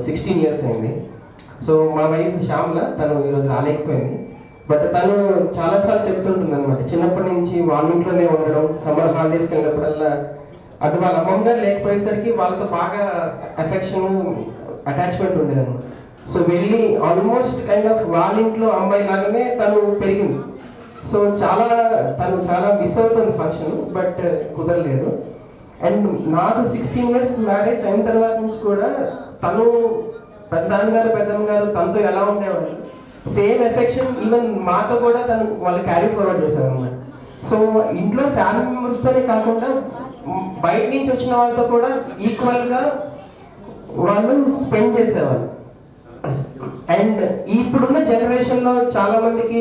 16 years అయింది. సో మా వైఫ్ శ్యామల, తను ఈరోజు రాలేకపోయింది. బట్ తను చాలాసార్లు చెప్తుంటుంది అనమాట, చిన్నప్పటి నుంచి వాళ్ళ ఇంట్లోనే ఉండడం, సమ్మర్ హాలిడేస్కి వెళ్ళినప్పుడల్లా అటు వాళ్ళ అమ్మమ్మ గారు లేకపోయేసరికి వాళ్ళతో బాగా అఫెక్షన్, అటాచ్మెంట్ ఉండేది అనమాట. సో వెళ్ళి ఆల్మోస్ట్ కైండ్ ఆఫ్ వాళ్ళ ఇంట్లో అమ్మాయి లాగానే తను పెరిగింది. సో తను చాలా మిస్ అవుతుంది ఫంక్షన్, బట్ కుదరలేదు. అండ్ నాకు 16 years మ్యారేజ్ అయిన తర్వాత నుంచి కూడా తను పెద్దమ్మ గారు తనతో ఎలా ఉండేవాళ్ళు, సేమ్ ఎఫెక్షన్ ఈవెన్ మాతో కూడా తను వాళ్ళు క్యారీ ఫార్వర్డ్ చేశారు అనమాట. సో ఇంట్లో ఫ్యామిలీ మెంబర్స్తోనే కాకుండా బయట నుంచి వచ్చిన వాళ్ళతో కూడా ఈక్వల్గా వాళ్ళు స్పెండ్ చేసేవాళ్ళు. అండ్ ఇప్పుడున్న జనరేషన్లో చాలా మందికి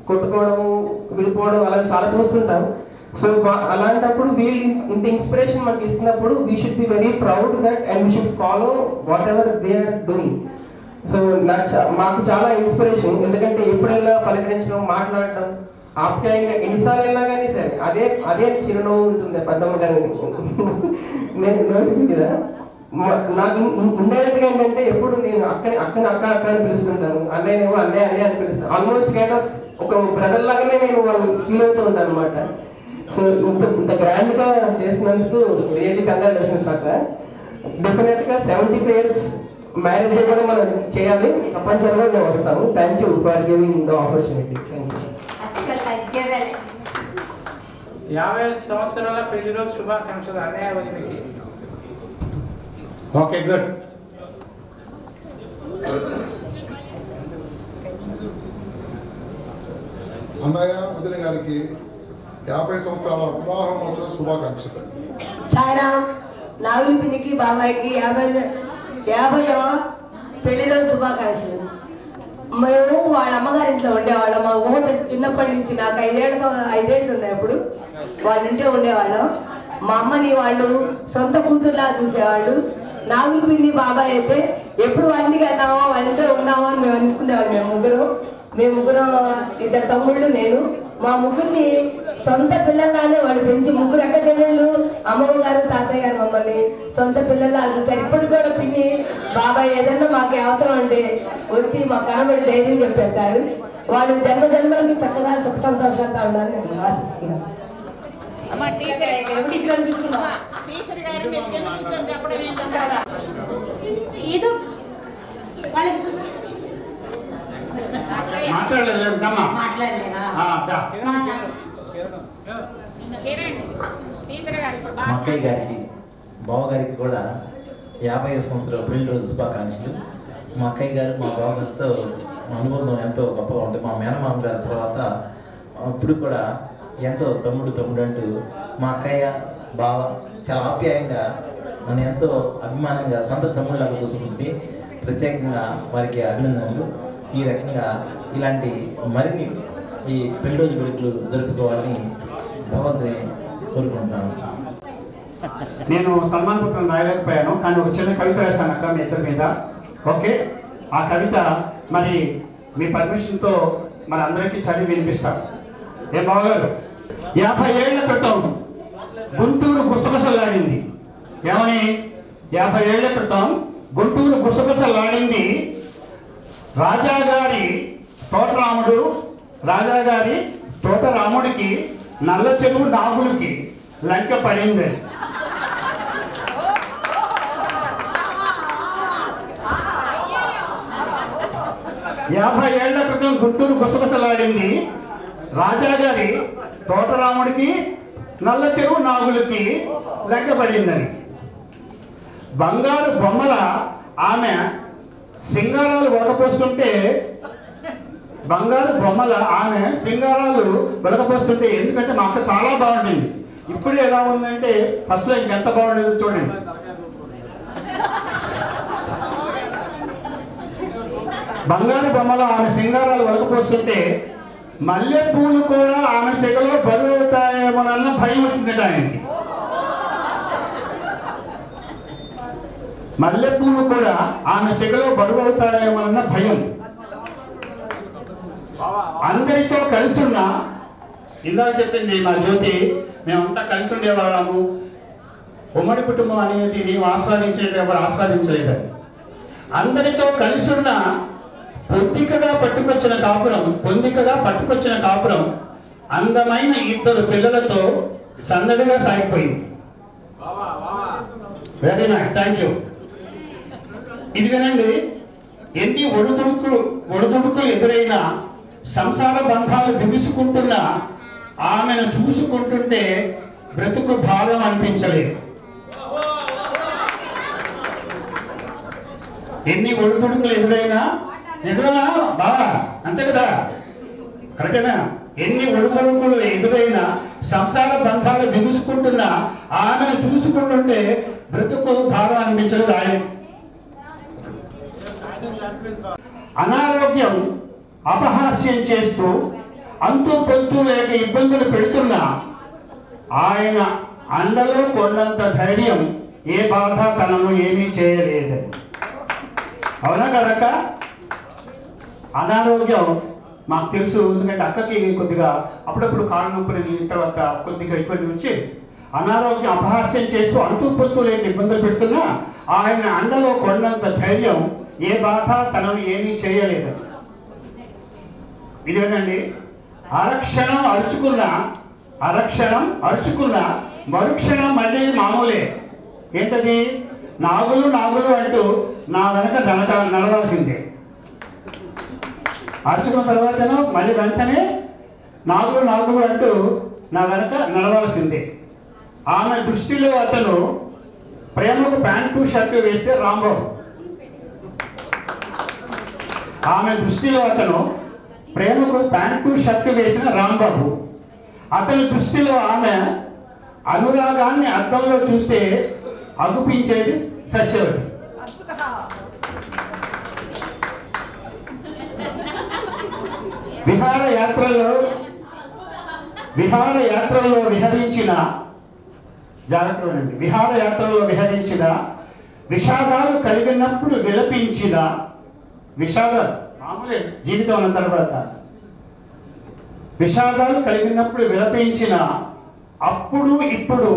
కొట్టుకోవడము, విడిపోవడం అలా చాలా చూస్తుంటాం. సో అలాంటప్పుడు వీళ్ళు ఇంత ఇన్స్పిరేషన్ మనకి ఇస్తున్నప్పుడు we should be very proud that and we should follow whatever they are doing. So మాకు చాలా ఇన్స్పిరేషన్. ఎందుకంటే ఎప్పుడెల్లా పలకరించడం, మాట్లాడడం, ఆప్యాయంగా ఎన్నిసార్లు వెళ్ళినా కానీ సరే అదే చిరునవ్వు ఉంటుంది పెద్దమ్మ గారి. నేను నోటింది కదా, నాకు ఇండైరెక్ట్గా ఏంటంటే ఎప్పుడు నేను అక్క అని పిలుస్తుంటాను, అన్నయ్యనేమో అన్నయ్య అని పిలుస్తాను. ఆల్మోస్ట్ కైండ్ ఆఫ్ ఒక బ్రదర్ లాగానే నేను వాళ్ళు ఫీల్ అవుతూ ఉంటాను అనమాట. సో ఇంత గ్రాండ్గా చేసినందుకు రియల్లీ కంగ్రాచులేషన్స్ అక్క. డెఫినెట్గా 75 years మ్యారేజ్ కూడా మనం చేయాలి, తప్పనిసరిగా మేము వస్తాము. Thank you for giving the opportunity. Thank you. 50 సంవత్సరాల పెళ్లి రోజు శుభాకాంక్షలు అన్నయ్య వదినకి. Okay, good. అన్నయ్య వదిన గారికి 50 సంవత్సరాల వివాహ మహోత్సవ శుభాకాంక్షలు. సాయిరామ్ నాగుల పిన్నికి బాబాయ్కి 50వ పెళ్లి రోజు శుభాకాంక్షలు. మేము వాళ్ళ అమ్మగారింట్లో ఉండేవాళ్ళం. మా ఊహ చిన్నప్పటి నుంచి నాకు 5 ఏళ్ళు ఉన్నాయి. అప్పుడు వాళ్ళ ఇంట్లో ఉండేవాళ్ళం. మా అమ్మని వాళ్ళు సొంత కూతురులా చూసేవాళ్ళు. నాగుల పిన్ని బాబాయ్ అయితే ఎప్పుడు వాళ్ళ ఇంటికి వెళ్దామో, వాళ్ళ ఇంట్లో ఉన్నామో అని మేము అనుకునేవాళ్ళు. మేము ముగ్గురు 2 తమ్ముళ్ళు, నేను. మా ముగ్గురిని సొంత పిల్లల్లానే వాళ్ళు పెంచి, 3 అక్క చెల్లెళ్ళు, అమ్మమ్మ గారు, తాతయ్య గారు మమ్మల్ని సొంత పిల్లల్లా చూశారు. ఇప్పుడు కూడా పిన్ని బాబాయ్ ఏదన్నా మాకు అవసరం అంటే వచ్చి మాకు కనబడి ధైర్యం చెప్పేస్తారు. వాళ్ళు జన్మలకి చక్కగా సుఖ సంతోషంగా ఉండాలని నేను ఆశిస్తున్నాను. ఏదో వాళ్ళకి మాట్లాడలేదమ్మా. మా అక్కయ్య గారికి, బావగారికి కూడా 50 సంవత్సరాల పెళ్లి రోజు శుభాకాంక్షలు. మా అక్కయ్య గారు మా బావగారితో అనుబంధం ఎంతో గొప్పగా ఉంటుంది. మా మేనమామ గారి తర్వాత ఇప్పుడు కూడా ఎంతో తమ్ముడు అంటూ మా అక్కయ్య బావ చాలా ఆప్యాయంగా నన్ను ఎంతో అభిమానంగా సొంత తమ్ముళ్ళగా చూసుకుంటుంది. ప్రత్యేకంగా వారికి అభినందనలు. ఈ రకంగా ఇలాంటి మరిన్ని ఈ పెళ్లి రోజు వేడుకలు జరుపుకోవాలని భగవంతుని కోరుకుంటున్నాను. నేను సన్మాన పత్రం రాయలేకపోయాను, కానీ ఒక చిన్న కవిత రాశాను అక్క మీ ఇద్దరి మీద. ఓకే, ఆ కవిత మరి మీ పర్మిషన్తో మరి అందరికీ చదివి వినిపిస్తాను. ఏం బావగారు, 50 ఏళ్ల క్రితం గుంటూరు గుసగుసలాడింది. ఏమని? 50 ఏళ్ల క్రితం గుంటూరు గుసగుసలాడింది. రాజాగారి తోటరాముడు, రాజాగారి తోట రాముడికి నల్ల చెరువు నాగులకి లంక పడింది. 50 ఏళ్ల క్రితం గుంటూరు గుసగుసలాడింది. రాజాగారి తోటరాముడికి నల్ల చెరువు నాగులకి లెక్కపడిందని. బంగారు బొమ్మల ఆమె సింగారాలు వడకపోస్తుంటే వెలకపోస్తుంటే, ఎందుకంటే మా అక్క చాలా బాగుండింది. ఇప్పుడు ఎలా ఉందంటే ఫస్ట్లో ఇంకెంత బాగుండేదో చూడండి. బంగారు బొమ్మలో ఆమె సింగారాలు వలకపోస్తుంటే మల్లె పూలు కూడా ఆమె సెగలో బరువు అవుతాయేమోనన్న భయం వచ్చిందట ఆయనకి. మల్లె పూలు కూడా ఆమె సెగలో బరువు అవుతాయేమోనన్న భయం. అందరితో కలిసి ఉన్న, ఇందాక చెప్పింది మా జ్యోతి, మేమంతా కలిసి ఉండేవాళ్ళము. ఉమ్మడి కుటుంబం అనేది మేము ఆస్వాదించేది ఎవరు ఆస్వాదించలేదని. అందరితో కలిసి ఉన్న పొందికగా పట్టుకొచ్చిన కాపురం అందమైన 2 పిల్లలతో సందడిగా సాగిపోయింది. Very nice, thank you. ఇది వినండి. ఎన్ని ఒడిదుడుకులు ఎదురైనా, సంసార బంధాలు బిగుసుకుంటున్నా ఆమెను చూసుకుంటుంటే బ్రతుకు భారం అనిపించలేదు. ఎన్ని ఒడిదుడుకులు ఎదురైనా, నిజమేనా బాగా? అంతే కదా, కరెక్టేనా? ఎన్ని ఒడిదుడుకులు ఎదురైనా, సంసార బంధాలు బిగుసుకుంటున్నా ఆమెను చూసుకుంటుంటే బ్రతుకు భారం అనిపించలేదు. ఆయన అనారోగ్యం అపహాస్యం చేస్తూ అంతూ పొంతూ లేక ఇబ్బందులు పెడుతున్నా ఆయన అండలో కొండంత ధైర్యం, ఏ బాధ తనను ఏమీ చేయలేదు. అవునా కదక్క? అనారోగ్యం మాకు తెలుసు, ఎందుకంటే అక్కకి కొద్దిగా అప్పుడప్పుడు కాళ్ళ నొప్పులని, తర్వాత కొద్దిగా ఇటువంటి వచ్చి అనారోగ్యం అపహాస్యం చేస్తూ అంతూ పొంతూ లేక ఇబ్బందులు పెడుతున్నా ఆయన అండలో కొండంత ధైర్యం, ఏ బాధ తనను ఏమీ చేయలేదు. ఇదేనండి. అరక్షణం అరుచుకున్నా మరుక్షణం మళ్ళీ మామూలే. ఏంటది? నాగులు అంటూ నా వెనక నడవాల్సిందే. అరుచుకున్న తర్వాతనో మళ్ళీ వెంటనే నాగులు అంటూ నా వెనక నడవాల్సిందే. ఆమె దృష్టిలో అతను ప్రేమకు ప్యాంటు షర్టు వేస్తే రాంబాబు. ఆమె దృష్టిలో అతను ప్రేమకు ప్యాంటు షర్టు వేసిన రాంబాబు. అతని దృష్టిలో ఆమె అనురాగాన్ని అద్దంలో చూస్తే అగుపించేది సత్యవతి. విహారయాత్రల్లో విహరించిన విషాదాలు కలిగినప్పుడు విలపించిన, విషాదాలు మామూలే జీవితం అన్న తర్వాత, విషాదాలు కలిగినప్పుడు విలపించిన అప్పుడు ఇప్పుడు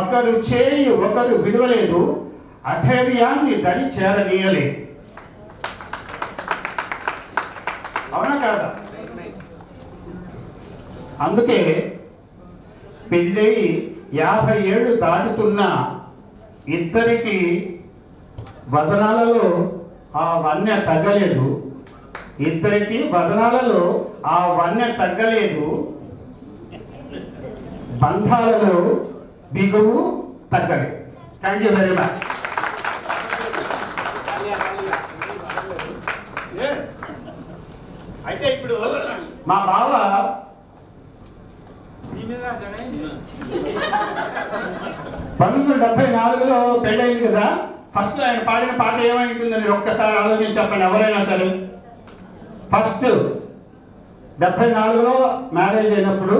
ఒకరు చేయి ఒకరు విడవలేదు, అధైర్యాన్ని దరి చేరనీయలేదు. అవునా కాదా? అందుకే పెళ్ళై 50 ఏళ్ళు దాటుతున్నా ఇద్దరికి వదనాలలో ఆ వన్నె తగ్గలేదు. బంధాలలో బిగువు తగ్గలేదు. Thank you very much. అయితే ఇప్పుడు మా బావ 1974లో పెళ్ళయింది కదా. ఫస్ట్ ఆయన పాడిన పాట ఏమైంటుందని ఒక్కసారి ఆలోచించి చెప్పండి ఎవరైనా సరే. ఫస్ట్ 74లో మ్యారేజ్ అయినప్పుడు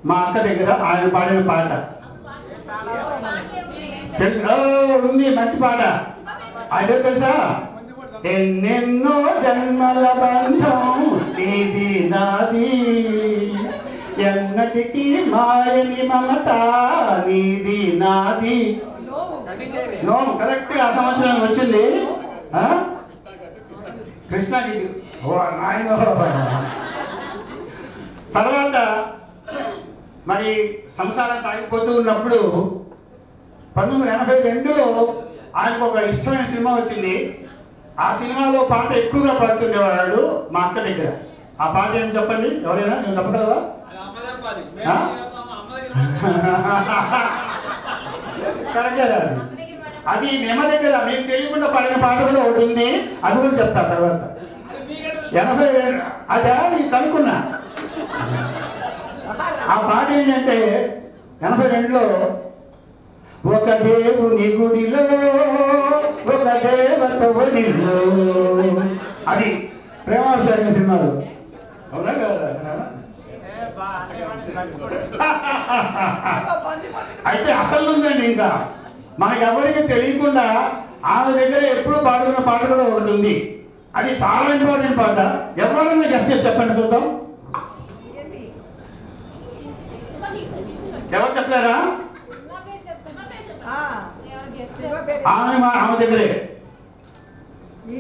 మా అక్క దగ్గర ఆయన పాడిన పాట తెలుసు. ఉంది మంచి పాట. అదే తెలుసా? ఎన్నెన్నో జన్మల బంధం ఇది నాది, ఎన్నటికి మాయని మమత నీది నాది. నోము కరెక్ట్ గా ఆ సంవత్సరం వచ్చింది. కృష్ణాకి తర్వాత మరి సంసారం సాగిపోతూ ఉన్నప్పుడు 1982లో ఆయనకు ఒక ఇష్టమైన సినిమా వచ్చింది. ఆ సినిమాలో పాట ఎక్కువగా పాడుతుండేవాడు మా అక్క దగ్గర. ఆ పాట ఏంటి చెప్పండి, ఎవరైనా? నేను చెప్పగలరా? కరెక్టే కాదు, అది మేము దగ్గర మీకు తెలియకుండా పాడిన పాట కూడా ఒకటి ఉంది, అది కూడా చెప్తా తర్వాత. 80 అదే నీకు కనుక్కున్నా. ఆ పాట ఏంటంటే 82లో ఒక దేవుని గుడిలో ఒక దేవత ఒడిలో, అది ప్రేమాభిషేకం సినిమాలో. అవునా కదా? అయితే అసలు ఉందండి, ఇంకా మనకి ఎవరికి తెలియకుండా ఆమె దగ్గర ఎప్పుడు పాడుకున్న పాట కూడా ఒకటి ఉంది. అది చాలా ఇంపార్టెంట్ పాట. ఎవరైనా గెస్ట్ చేసి చెప్పండి చూద్దాం. ఎవరు చెప్పలేరా? ఆమె దగ్గరే.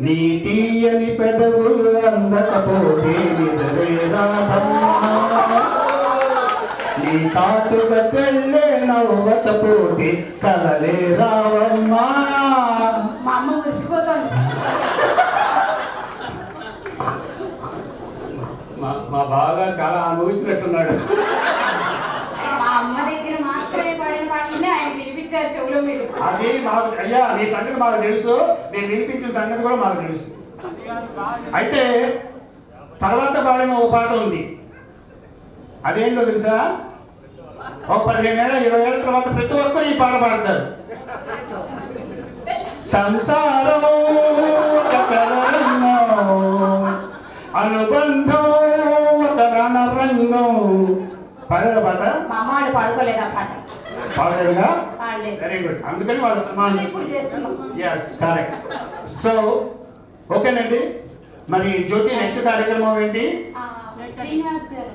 నీ తీయని పెదవులు అందకపోతే నీ తాటుగా తెల్లే నవ్వకపోతే కలలే రావమ్మా. మా అమ్మ మురిసిపోతాను. మా బాగా చాలా అనుభవించినట్టున్నాడు. మా అమ్మ దగ్గర మాత్రమే పాడిన పాటలనే ఆయన వినిపించారు చెవులో మీరు. అది మాకు అయ్యా, నీ సంగతి మాకు తెలుసు, నేను వినిపించిన సంగతి కూడా మాకు తెలుసు. అయితే తర్వాత పాడిన ఓ పాట ఉంది, అదేంటో తెలుసా? ఒక 15 ఏళ్ళ 20 ఏళ్ళ తర్వాత ప్రతి ఒక్కరు ఈ పాట పాడతారు. సంసారం అనుబంధం ఒక రణరంగం. పాడారా పాట? మా అమ్మ వాళ్ళు పాడుకోలేదు ఆ పాట. పాడలేదుగా? పాడలేదు. Very good. అందుకని వాళ్ళ సన్మానం ఇప్పుడు చేస్తున్నాం. Yes, correct. సో ఓకేనండి. మరి జ్యోతి నెక్స్ట్ కార్యక్రమం ఏంటి? శ్రీనివాస్ గారు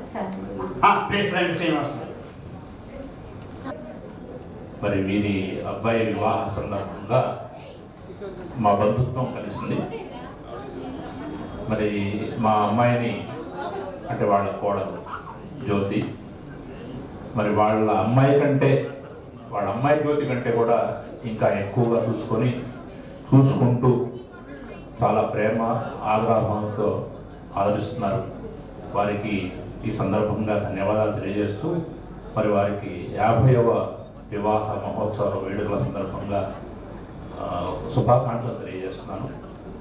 ప్లీజ్ రండి శ్రీనివాస్ గారు. మరి వీరి అబ్బాయి వివాహ సందర్భంగా మా బంధుత్వం కలిసింది. మరి మా అమ్మాయిని, అంటే వాళ్ళ కోడలు జ్యోతి, మరి వాళ్ళ అమ్మాయి కంటే, వాళ్ళ అమ్మాయి జ్యోతి కంటే కూడా ఇంకా ఎక్కువగా చూసుకుంటూ చాలా ప్రేమ ఆగ్రహంతో ఆదరిస్తున్నారు. వారికి ఈ సందర్భంగా ధన్యవాదాలు తెలియజేస్తూ, మరి వారికి 50వ వివాహ మహోత్సవ వేడుకల సందర్భంగా శుభాకాంక్షలు తెలియజేస్తున్నాను.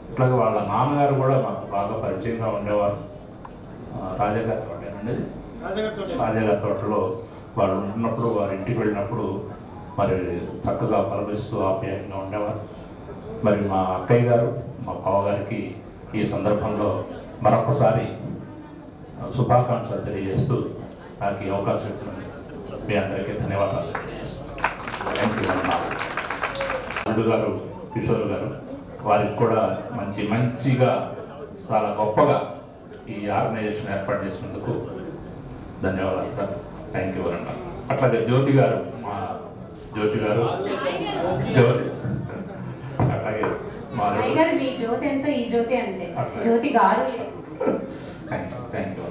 ఇట్లాగే వాళ్ళ నాన్నగారు కూడా మాకు బాగా పరిచయంగా ఉండేవారు. రాజాగారి తోటేనండి, రాజాగారి తోటలో వాళ్ళు ఉంటున్నప్పుడు, వారి ఇంటికి వెళ్ళినప్పుడు మరి చక్కగా పలకరిస్తూ ఆప్యాయంగా ఉండేవారు. మరి మా అక్కయ్య గారు, మా బావగారికి ఈ సందర్భంలో మరొకసారి శుభాకాంక్షలు తెలియజేస్తూ నాకు ఈ అవకాశం ఇచ్చినందుకు మీ అందరికీ ధన్యవాదాలు తెలియజేస్తున్నాను. అల్లుడు గారు కిషోర్ గారు, వారికి కూడా మంచిగా చాలా గొప్పగా ఈ ఆర్గనైజేషన్ ఏర్పాటు చేసినందుకు ధన్యవాదాలు సార్. థ్యాంక్ యూ అన్న. అట్లాగే జ్యోతి గారు, మా జ్యోతి గారు, అట్లాగే మా మీ జ్యోతి ఎంతో ఈ జ్యోతి అంతే. జ్యోతి గారు లేదు. Thank you.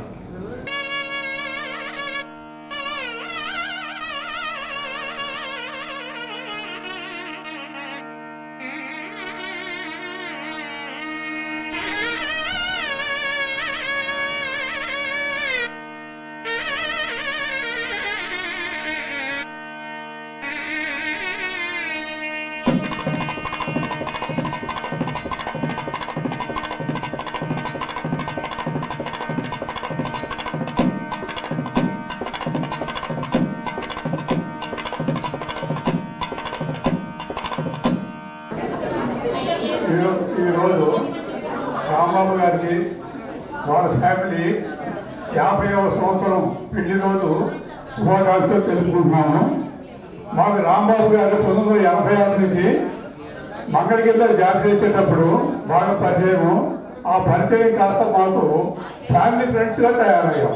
ఈరోజు రాంబాబు గారికి వాళ్ళ ఫ్యామిలీ 50వ సంవత్సరం పెళ్లి రోజు శుభాకాంక్షలు తెలుపుకుంటున్నాము. మాకు రాంబాబు గారు 1986 నుంచి మంగళగిరిలో జాబ్ చేసేటప్పుడు బాగా పరిచయము. ఆ పరిచయం కాస్త మాకు ఫ్యామిలీ ఫ్రెండ్స్గా తయారయ్యాం.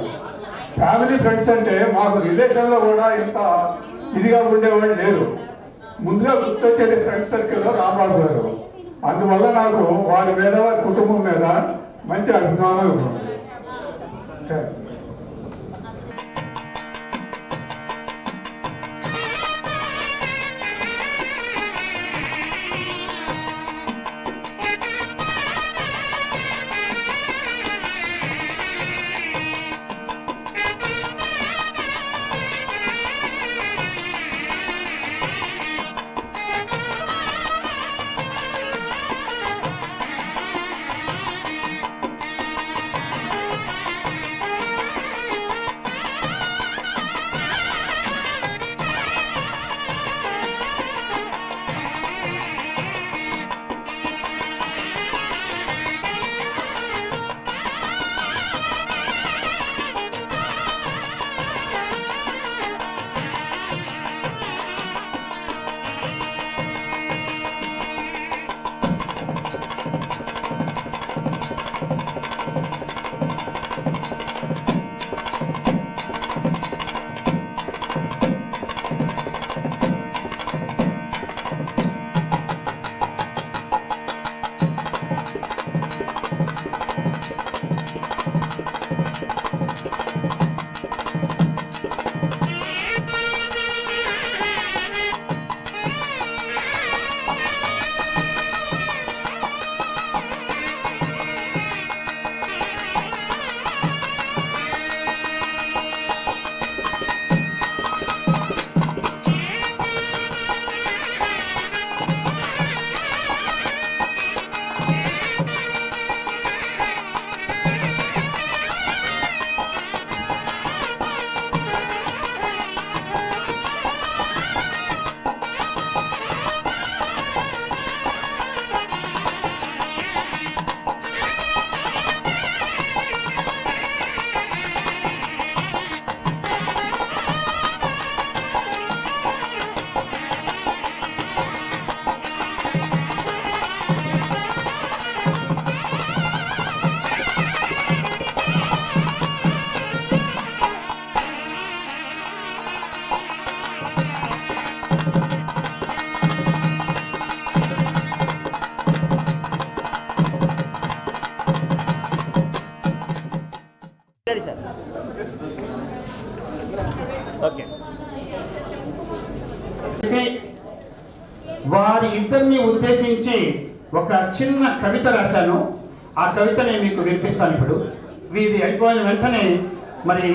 ఫ్యామిలీ ఫ్రెండ్స్ అంటే మాకు రిలేషన్లో కూడా ఇంత ఇదిగా ఉండేవాళ్ళు లేరు. ముందుగా గుర్తొచ్చేది ఫ్రెండ్ సర్కిల్లో రాంబాబు గారు. అందువల్ల నాకు వారి మీద, వారి కుటుంబం మీద మంచి అభిమానం ఉంది. Ready sir. ఓకే. వారి ఇద్దరిని ఉద్దేశించి ఒక చిన్న కవిత రాశాను. ఆ కవితని మీకు వినిపిస్తాను ఇప్పుడు. ఇది అయిపోయిన వెంటనే మరి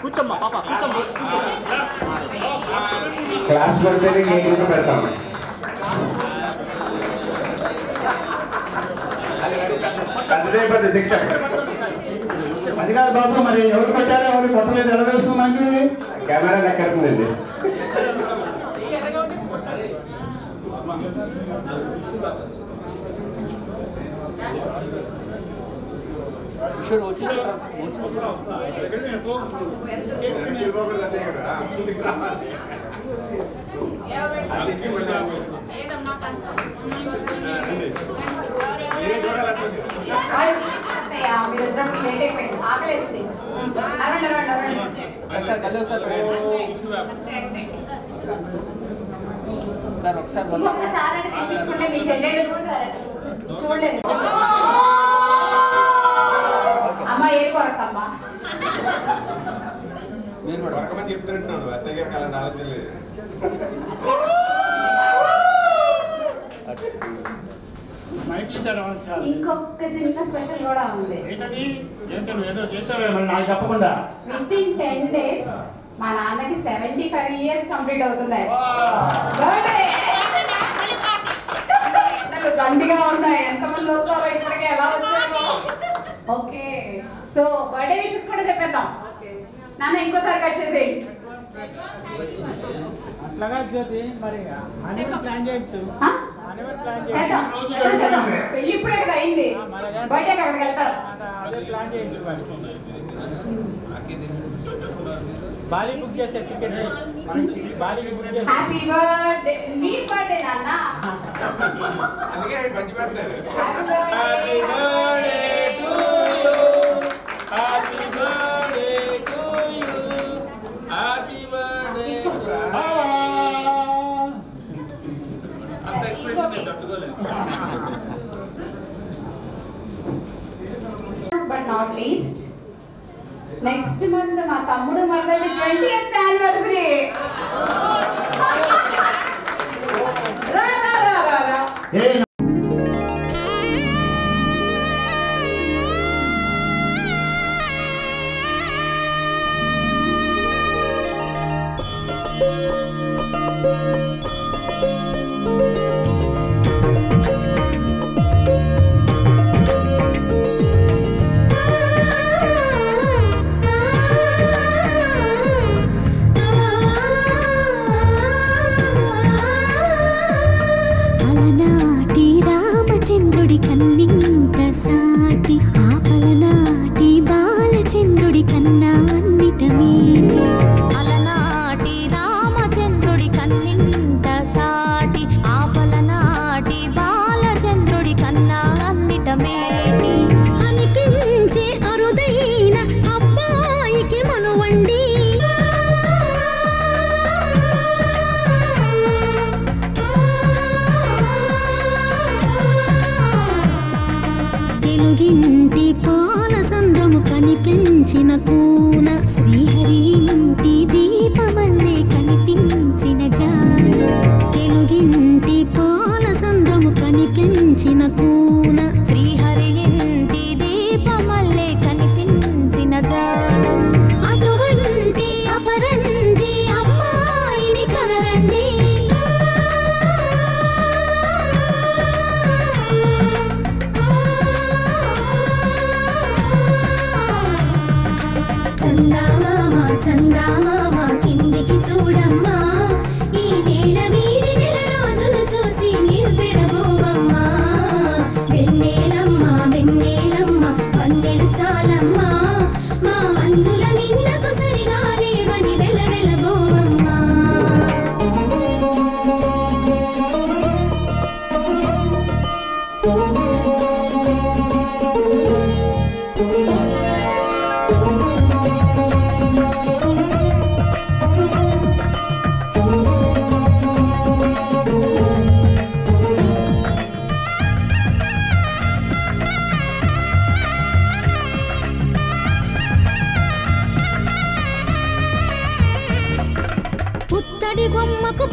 కూర్చోమ్మా పాప, కూర్చోమ్మా. క్లాస్ పెడితేనే కేక్ పెడతాం. పెద్ద శిక్ష. అది కాదు బాబు, మరి ఎవరు పెట్టారో ఎవరు కొట్టలేదు, ఎలా తెలుసు మనకి? కెమెరా లెక్కెడుతుందండి. ఒకసారి తెప్పించుకుంటే మీ చెల్లెళ్ళు చూస్తారండి, చూడలేదు. అమ్మ ఏ కొరకమ్మా? నేను కొరకమని చెప్తున్నాను, అత్తయ్య గారికి అలాంటి ఆలోచన లేదు. ఇంకొక చిన్న స్పెషల్ కూడా ఉంది. ఏదో చేసావేమో నాకు చెప్పకుండా. విత్ ఇన్ 10 days మా నాన్నకి 75 years కంప్లీట్ అవుతున్నాయి. గండిగా ఉన్నాయి, ఎంతమంది వస్తారో ఇప్పటికే, ఎలా వచ్చారో. ఓకే, సో బర్త్డే విషెస్ కూడా చెప్పేద్దాం. నాన్న ఇంకోసారి కట్ చేసేయండి. అట్లాగా జ్యోతి, మరి ప్లాన్ చేయొచ్చు. చేద్దాం, చేద్దాం. పెళ్ళి ఇప్పుడే కదా అయింది, బర్త్డేకి అక్కడికి వెళ్తారు. అదే ప్లాన్ చేయొచ్చు. బాలి బుక్ చేస్తే టికెట్ బాలికి బుక్ చేస్తే. Happy birthday. మీ బర్త్డే నాన్న. అందుకే మంచి పెడతారు. Happy birthday to you, happy birthday to you, happy birthday. అంత ఎక్స్ప్రెషన్ నేను తట్టుకోలేదు. But not least, next month మా తమ్ముడు మరదలి 20th యానివర్సరీ. రా రా రా రా రా. తెలుగింటి పాల సంద్రము కనిపించిన కూన, శ్రీహరి ఇంటి దీపమల్లే కనిపించిన జాన. తెలుగింటి పాల సంద్రము కనిపించిన కూన, శ్రీహరి ఇంటి దీపమల్లే కనిపించిన జాన. అటువంటి అపరంజి అమ్మాయిని కనరండి. చందమామ చందమామ కిందికి చూడమ్మా,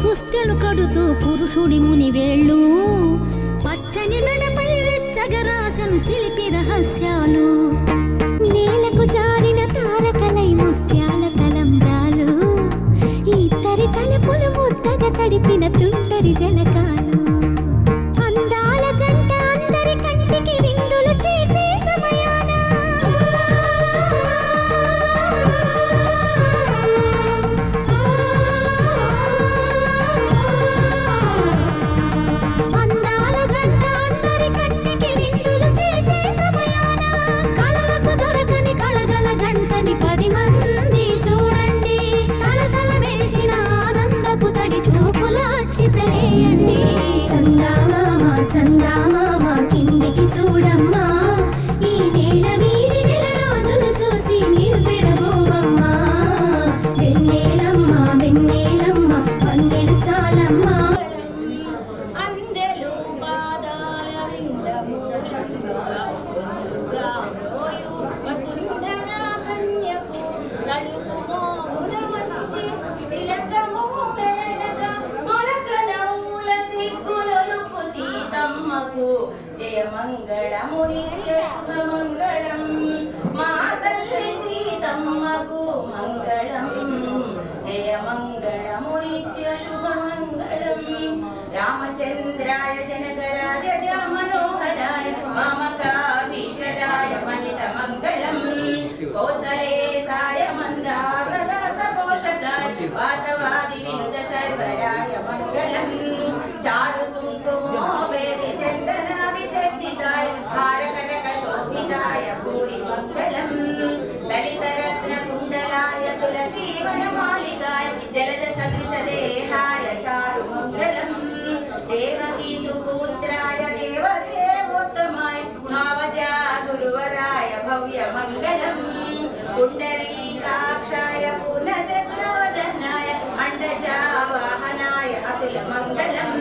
పుస్తెలు కడుతూ పురుషుడి ముని వేళ్ళు పచ్చని మెడపై వెచ్చగరాసను చిలిపి రహస్యాలు నేలకు జారిన తారకలై ముత్యాల తలంబ్రాలు ఇద్దరి తలుపులు ముద్దగా తడిపిన తుంటరి జలకాలు అందాల జంట అందరి కంటికి విందులు చేసే సమయాన అందాల జంట అందరి కంటికి విందులు చేసే సమయాన కళలకు దొరకని కళగల జంటని 10 మంది చూడండి తలతల మెరిసిన ఆనందపు తడి చూపుల అక్షితలేయండి చందామామ చందామామ కిందికి చూడమ్మా ఈ నేల వీధి నెల రోజులు చూసి నివ్వెరబోవమ్మా వెన్నెలమ్మ వెన్నెలమ్మ వన్నెలు చాలమ్మా అందెలు పాదాల విందము వసుంధర కన్యకు తలుపు మోమున మంచి తిలకము పెరగగా మొలకనముల సిగ్గులొలుపు సీతమ్మకు జయమంగళము నిత్య శుభమంగళం మా తల్లి సీతమ్మకు మంగళం జయమంగళము నిత్య శుభమంగళం రామచంద్రాయ జనకరాజ మనోహరాయ మామకాభీషదాయ మణిత మంగళం కోసలేశాయ మందాసదాస పోషకాయ వాసవాది వినుత సర్వరాయ మంగళం చారు కుంకుమో వేది చందనాది చర్చితాయ హారకటక శోభితాయ భూరి మంగళం లలిత రత్న కుండలాయ తులసీ వనమాలికాయ జలద సదృశ దేహాయ చారు మంగళం దేవకీ సుపుత్రాయ దేవదేవోత్తమాయ భావజా గురువరాయ భవ్య మంగళం పుండరీకాక్షాయ పూర్ణచంద్రవదనాయ అండజా వాహనాయ అతుల మంగళం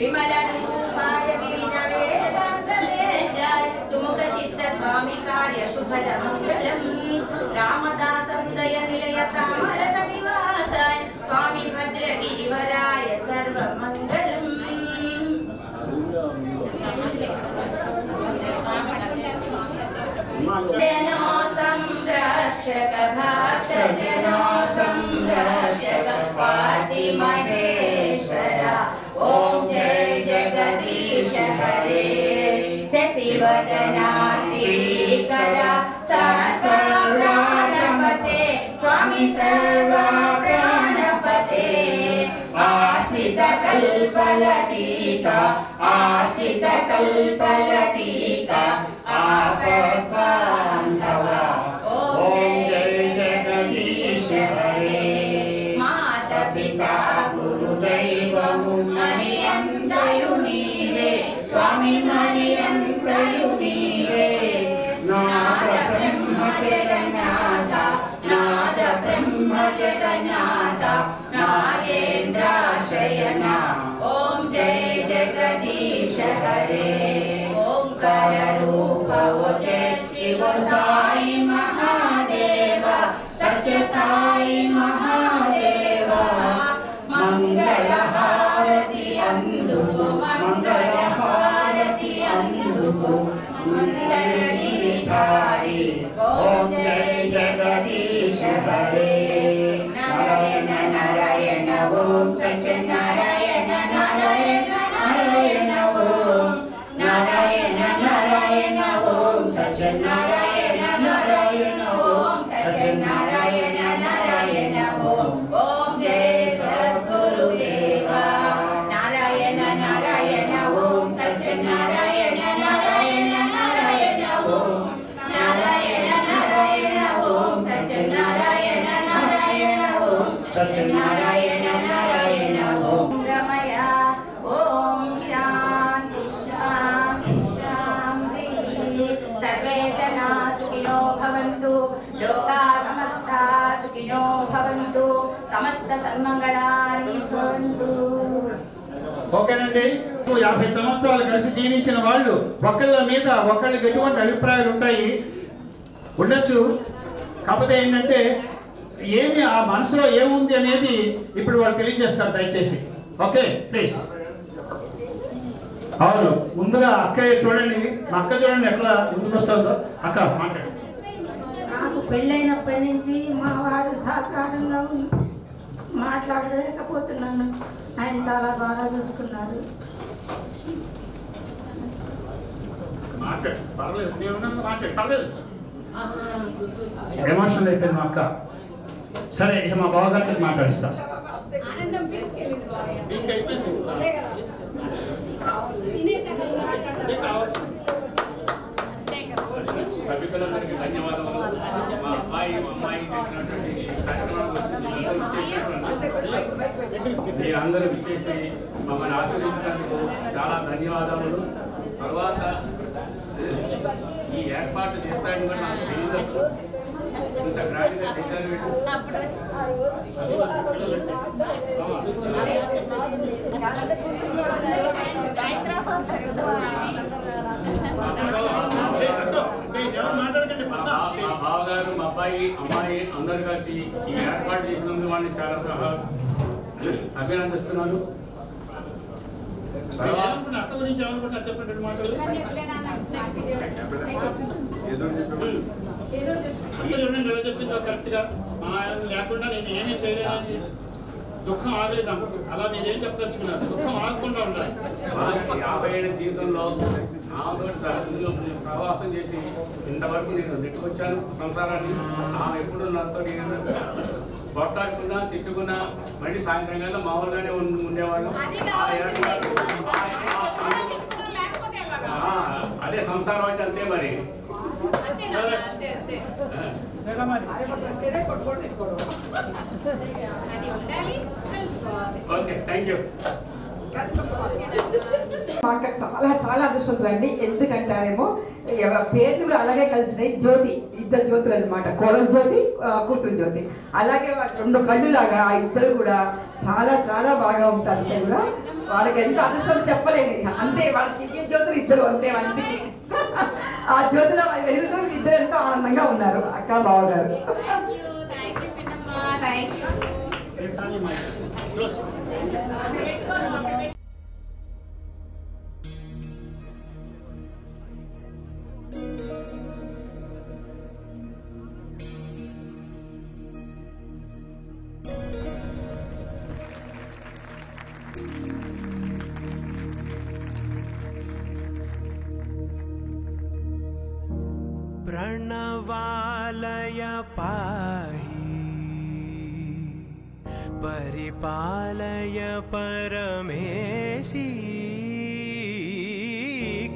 విమల రూపాయ వివిధ వేదాంత వేద్యాయ సుముఖ చిత్త స్వామి కార్య శుభద మంగళం రామదాస హృదయ నిలయ తామరస నివాసాయ స్వామి భద్రగిరివరాయ సర్వ మంగళం జనో సంరక్షక భక్త జనో సంరక్షక పార్తి మహేశ్వర ఓం జయ జగదీశ హరే శశివదనా శ్రీకర సర్వప్రాణపతే స్వామి సర్వ ప్రాణపతే ఆశ్రిత కల్పలటీకా ఆశ్రిత కల్పలటీకా ఆపద్బాంధవ ఓం జయ జగదీశ హరే మాత పితా గురు దైవము మరి అంతయు నీవే స్వామి మరి అంతయు నీవే నాద బ్రహ్మ జగన్నాథ నాద బ్రహ్మ జగన్నాథ నాగేంద్రాశయన ఓం జయ జగదీశ హరే ఓంకార రూప జయ శివ సాయి మహాదేవ సత్య సాయి మహాదేవ మంగళ హారతి అందుకు మంగళ హారతి అందుకు మంగళగిరిధారి ఓం జయ జగదీశ హరే నారాయణ నారాయణ ఓం సత్యనారాయణ నారాయణ నారాయణ ఓం నారాయణ నారాయణ ఓం సత్యనారాయణ నారాయణ ఓం సత్యనారాయణ నారాయణ ఓం ఓం జయ సద్గురుదేవ నారాయణ నారాయణ ఓం సత్యనారాయణ నారాయణ నారాయణ ఓం నారాయణ నారాయణ ఓం సత్యనారాయణ నారాయణ ఓం సత్యనారాయణ నారాయణ ఓం రమయ ఓం శాంతి శాంతి శాంతి సర్వే జనా సుఖినో భవంతు లోకా సమస్తా సుఖినో భవంతు సమస్త సన్మంగళాని భవంతు. ఓకేనండి 50 సంవత్సరాలు కలిసి జీవించిన వాళ్ళు ఒకళ్ళ మీద ఒకళ్ళకి ఎటువంటి అభిప్రాయాలు ఉంటాయి ఉండొచ్చు. కాకపోతే ఏంటంటే ఏమి ఆ మనసులో ఏముంది అనేది ఇప్పుడు వాళ్ళు తెలియజేస్తారు దయచేసి. Okay please. అవును, ముందుగా అక్కయ్య చూడండి, మా అక్క చూడండి ఎట్లా ముందుకు వస్తుందో. అక్క మాట్లాడు. నాకు పెళ్ళైనప్పటి నుంచి మా వారు సహకారంగా మాట్లాడలేకపోతున్నాను. ఆయన చాలా బాగా చూసుకున్నారు. ఎమోషనల్ అయిపోయింది మా అక్క. సరే ఇక మా బావగారితో మాట్లాడిస్తా. సభికులందరికీ ధన్యవాదములు. మా అబ్బాయి అమ్మాయి చేసినటువంటి మీరు అందరూ ఇచ్చేసి మమ్మల్ని ఆశీర్వదించినందుకు చాలా ధన్యవాదములు. తర్వాత ఈ ఏర్పాటు చేశాను కూడా నాకు తెలియదు అసలు, ఇంత గ్రాండ్గా చేశారు వీళ్ళు. మా బావగారు మా అబ్బాయి అమ్మాయి అందరు కలిసి ఈ ఏర్పాటు చేసినందుకు వాడిని చాలా అభినందిస్తున్నాను. అక్క గురించి ఏమనుకుంటా చెప్పండి రెండు మాటలు. చెప్పిందో కరెక్ట్ గా లేకుండా నేను ఏమీ చేయలేదని దుఃఖం ఆగలేదు. అలా మీరేం చెప్పదలుచుకున్నారు? దుఃఖం ఆగకుండా ఉండాలి. 50 ఏళ్ళ జీవితంలో ఆమెతో సహవాసం చేసి ఇంతవరకు నేను నెట్టుకొచ్చాను సంసారాన్ని. ఆమె ఎప్పుడు నాతో నేను కొట్టాడుకున్నా తిట్టుకున్నా మళ్ళీ సాయంత్రం కల్లా మామూలుగానే ఉండేవాళ్ళం. అదే సంసారం అంటే అంతే మరి. Okay thank you. మా అక్క చాలా చాలా అదృష్టవంతులండి. ఎందుకంటారేమో పేర్లు కూడా అలాగే కలిసినాయి. జ్యోతి, ఇద్దరు జ్యోతులు అనమాట. కోడలు జ్యోతి, కూతురు జ్యోతి. అలాగే రెండు కళ్ళులాగా ఆ ఇద్దరు కూడా చాలా చాలా బాగా ఉంటారు. కూడా వాళ్ళకి ఎంత అదృష్టం చెప్పలేదు. అంతే, వాళ్ళకి జ్యోతులు ఇద్దరు అంతే. వంటికి ఆ జ్యోతిలో వెలుగుతూ ఇద్దరు ఎంతో ఆనందంగా ఉన్నారు అక్క బావగారు. प्रणवालय पाहि परिपालय परमेशी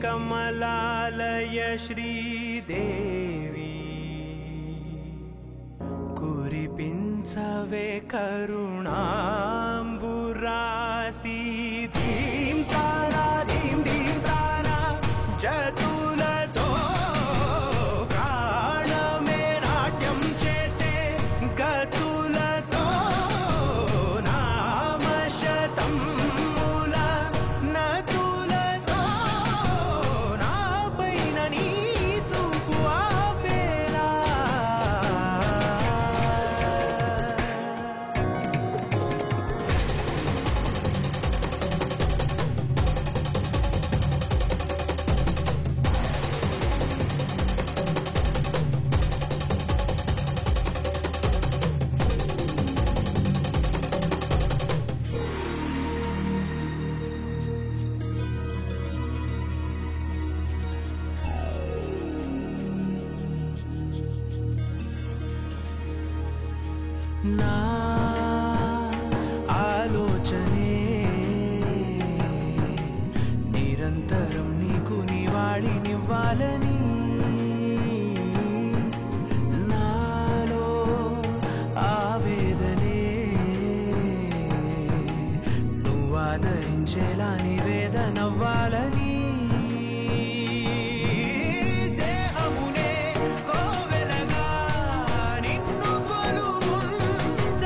कमलालय श्रीदेवी कुरिपिंचवे करुणांबुरासी धीं तारा जतुलतो प्राणमे नाट्यं चेसे गतुलतो नामशतं मूल नतुलतो नापैन नी चूपु आपेला నా ఆలోచనే నిరంతరం నీకు నివాళినివ్వాలని నాలో ఆవేదనే నువ్వు ఆదరించేలా నివేదనవ్వాలని దేహమునే కోవెలగా నిన్ను కొలువుంచ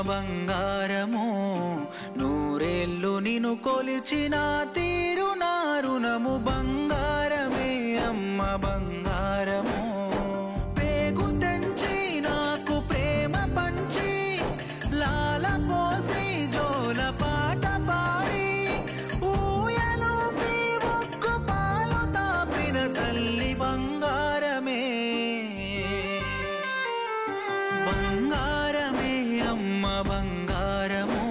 బంగారము నూరేళ్ళు నిన్ను కొలిచిన తీరు నా రుణము బంగారమే అమ్మ బంగారము పేగు తెంచి నాకు ప్రేమ పంచి లాల పోసి జోల పాట పాడి ఊయలు ఒక్కు పాలు తాపిన తల్లి బంగారమే బంగారమే అమ్మ బంగారము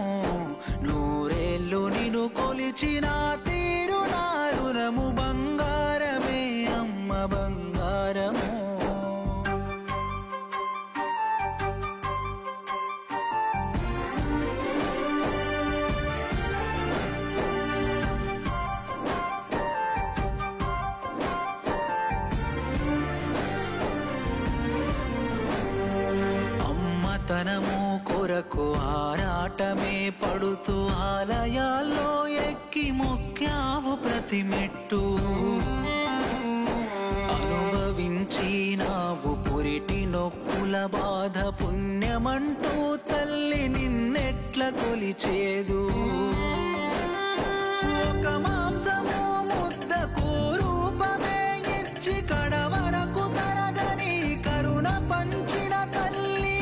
నూరేళ్ళు నిన్ను కొలిచిన తీరు నా రుణము బంగారమే అమ్మ బంగారము తనము కొరకు ఆరాటమే పడుతూ ఆలయాల్లో ఎక్కి మొక్కావు ప్రతి మెట్టు అనుభవించినావు పురిటి నొప్పుల బాధ పుణ్యమంటూ తల్లి నిన్నెట్ల కొలిచేదు ఒక మాంసము ముద్దకు రూపమే ఇచ్చి కడవరకు తరగని కరుణ పంచిన తల్లి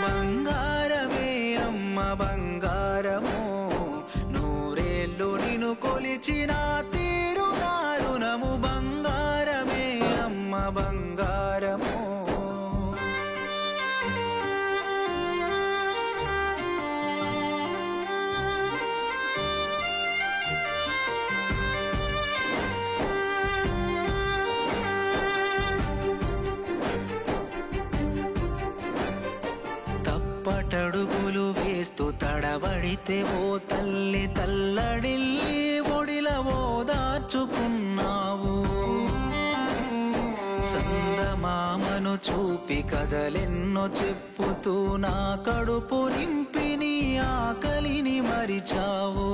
బంగారమే అమ్మ బంగారము నూరేళ్ళు నిన్ను కొలిచిన తీరు నా రుణము బంగారమే అమ్మ బంగారము పటడుగులు వేస్తూ తడబడితే ఓ తల్లి తల్లడిల్లి ఒడిల ఓదార్చుకున్నావు చందమామను చూపి కథలెన్నో చెప్పుతూ నా కడుపు నింపి నీ ఆకలిని మరిచావు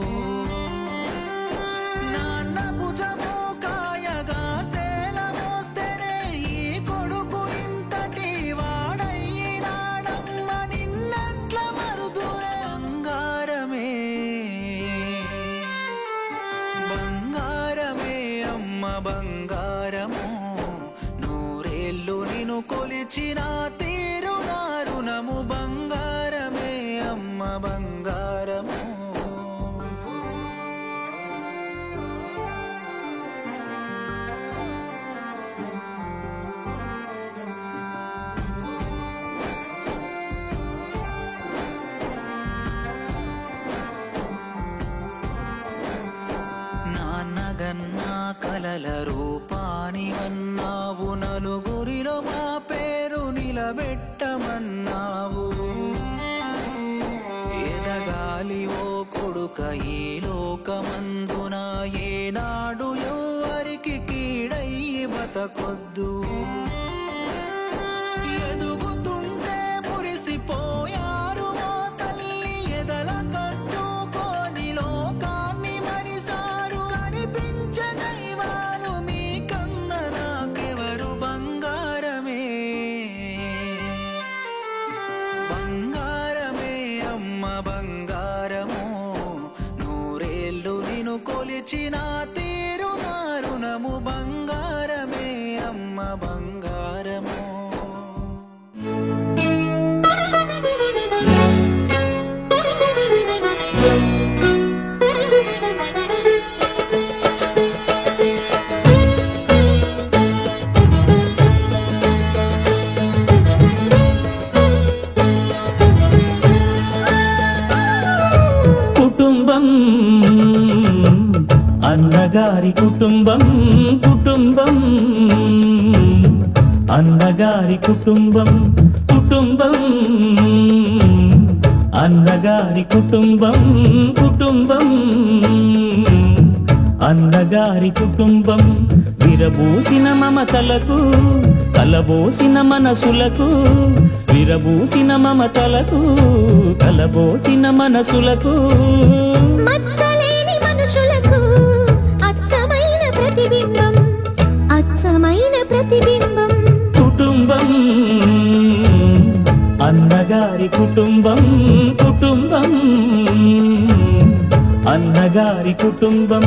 నాన్న భుజము కాయగా సేల మోస్తేనే ఈ కొడుకు ఇంతటి వాడయ్యినాడమ్మ నిన్నట్ల మరుదురే బంగారమే బంగారమే అమ్మ బంగారము నూరేళ్ళు నిన్ను కొలిచిన తీరు నా రుణము బంగారమే అమ్మ బంగారము నాన్నగన్నా కలల రూపానివన్నావు నలుగురిలో మా పేరు నిలబెట్టమన్నావు ఎదగాలి ఓ కొడుక ఈ లోకమందున ఏనాడు ఎవరికి కీడయ్యి బతకొద్దు ఎదుగుతుంటే మురిసిపోయారు ఓ తల్లి ఎదల కట్టుకొని లోకాన్ని మరిసారు కనిపించ దైవాలు మీ కన్న నాకెవరు బంగారమే బంగారమే అమ్మ బంగారము నూరేళ్ళు నిన్ను కొలిచిన తీరు నా రుణము బంగారమే అమ్మ బంగారము కుటుంబం అన్నగారి కుటుంబం కుటుంబం అన్నగారి కుటుంబం కుటుంబం అన్నగారి కుటుంబం కుటుంబం అన్నగారి కుటుంబం విరబూసిన మమతలకు కలబోసిన మనసులకు విరబూసిన మమతలకు కలబోసిన మనసులకు మత్సలేని మనుషులకు అచ్చమైన ప్రతిబింబం దొరగారి కుటుంబం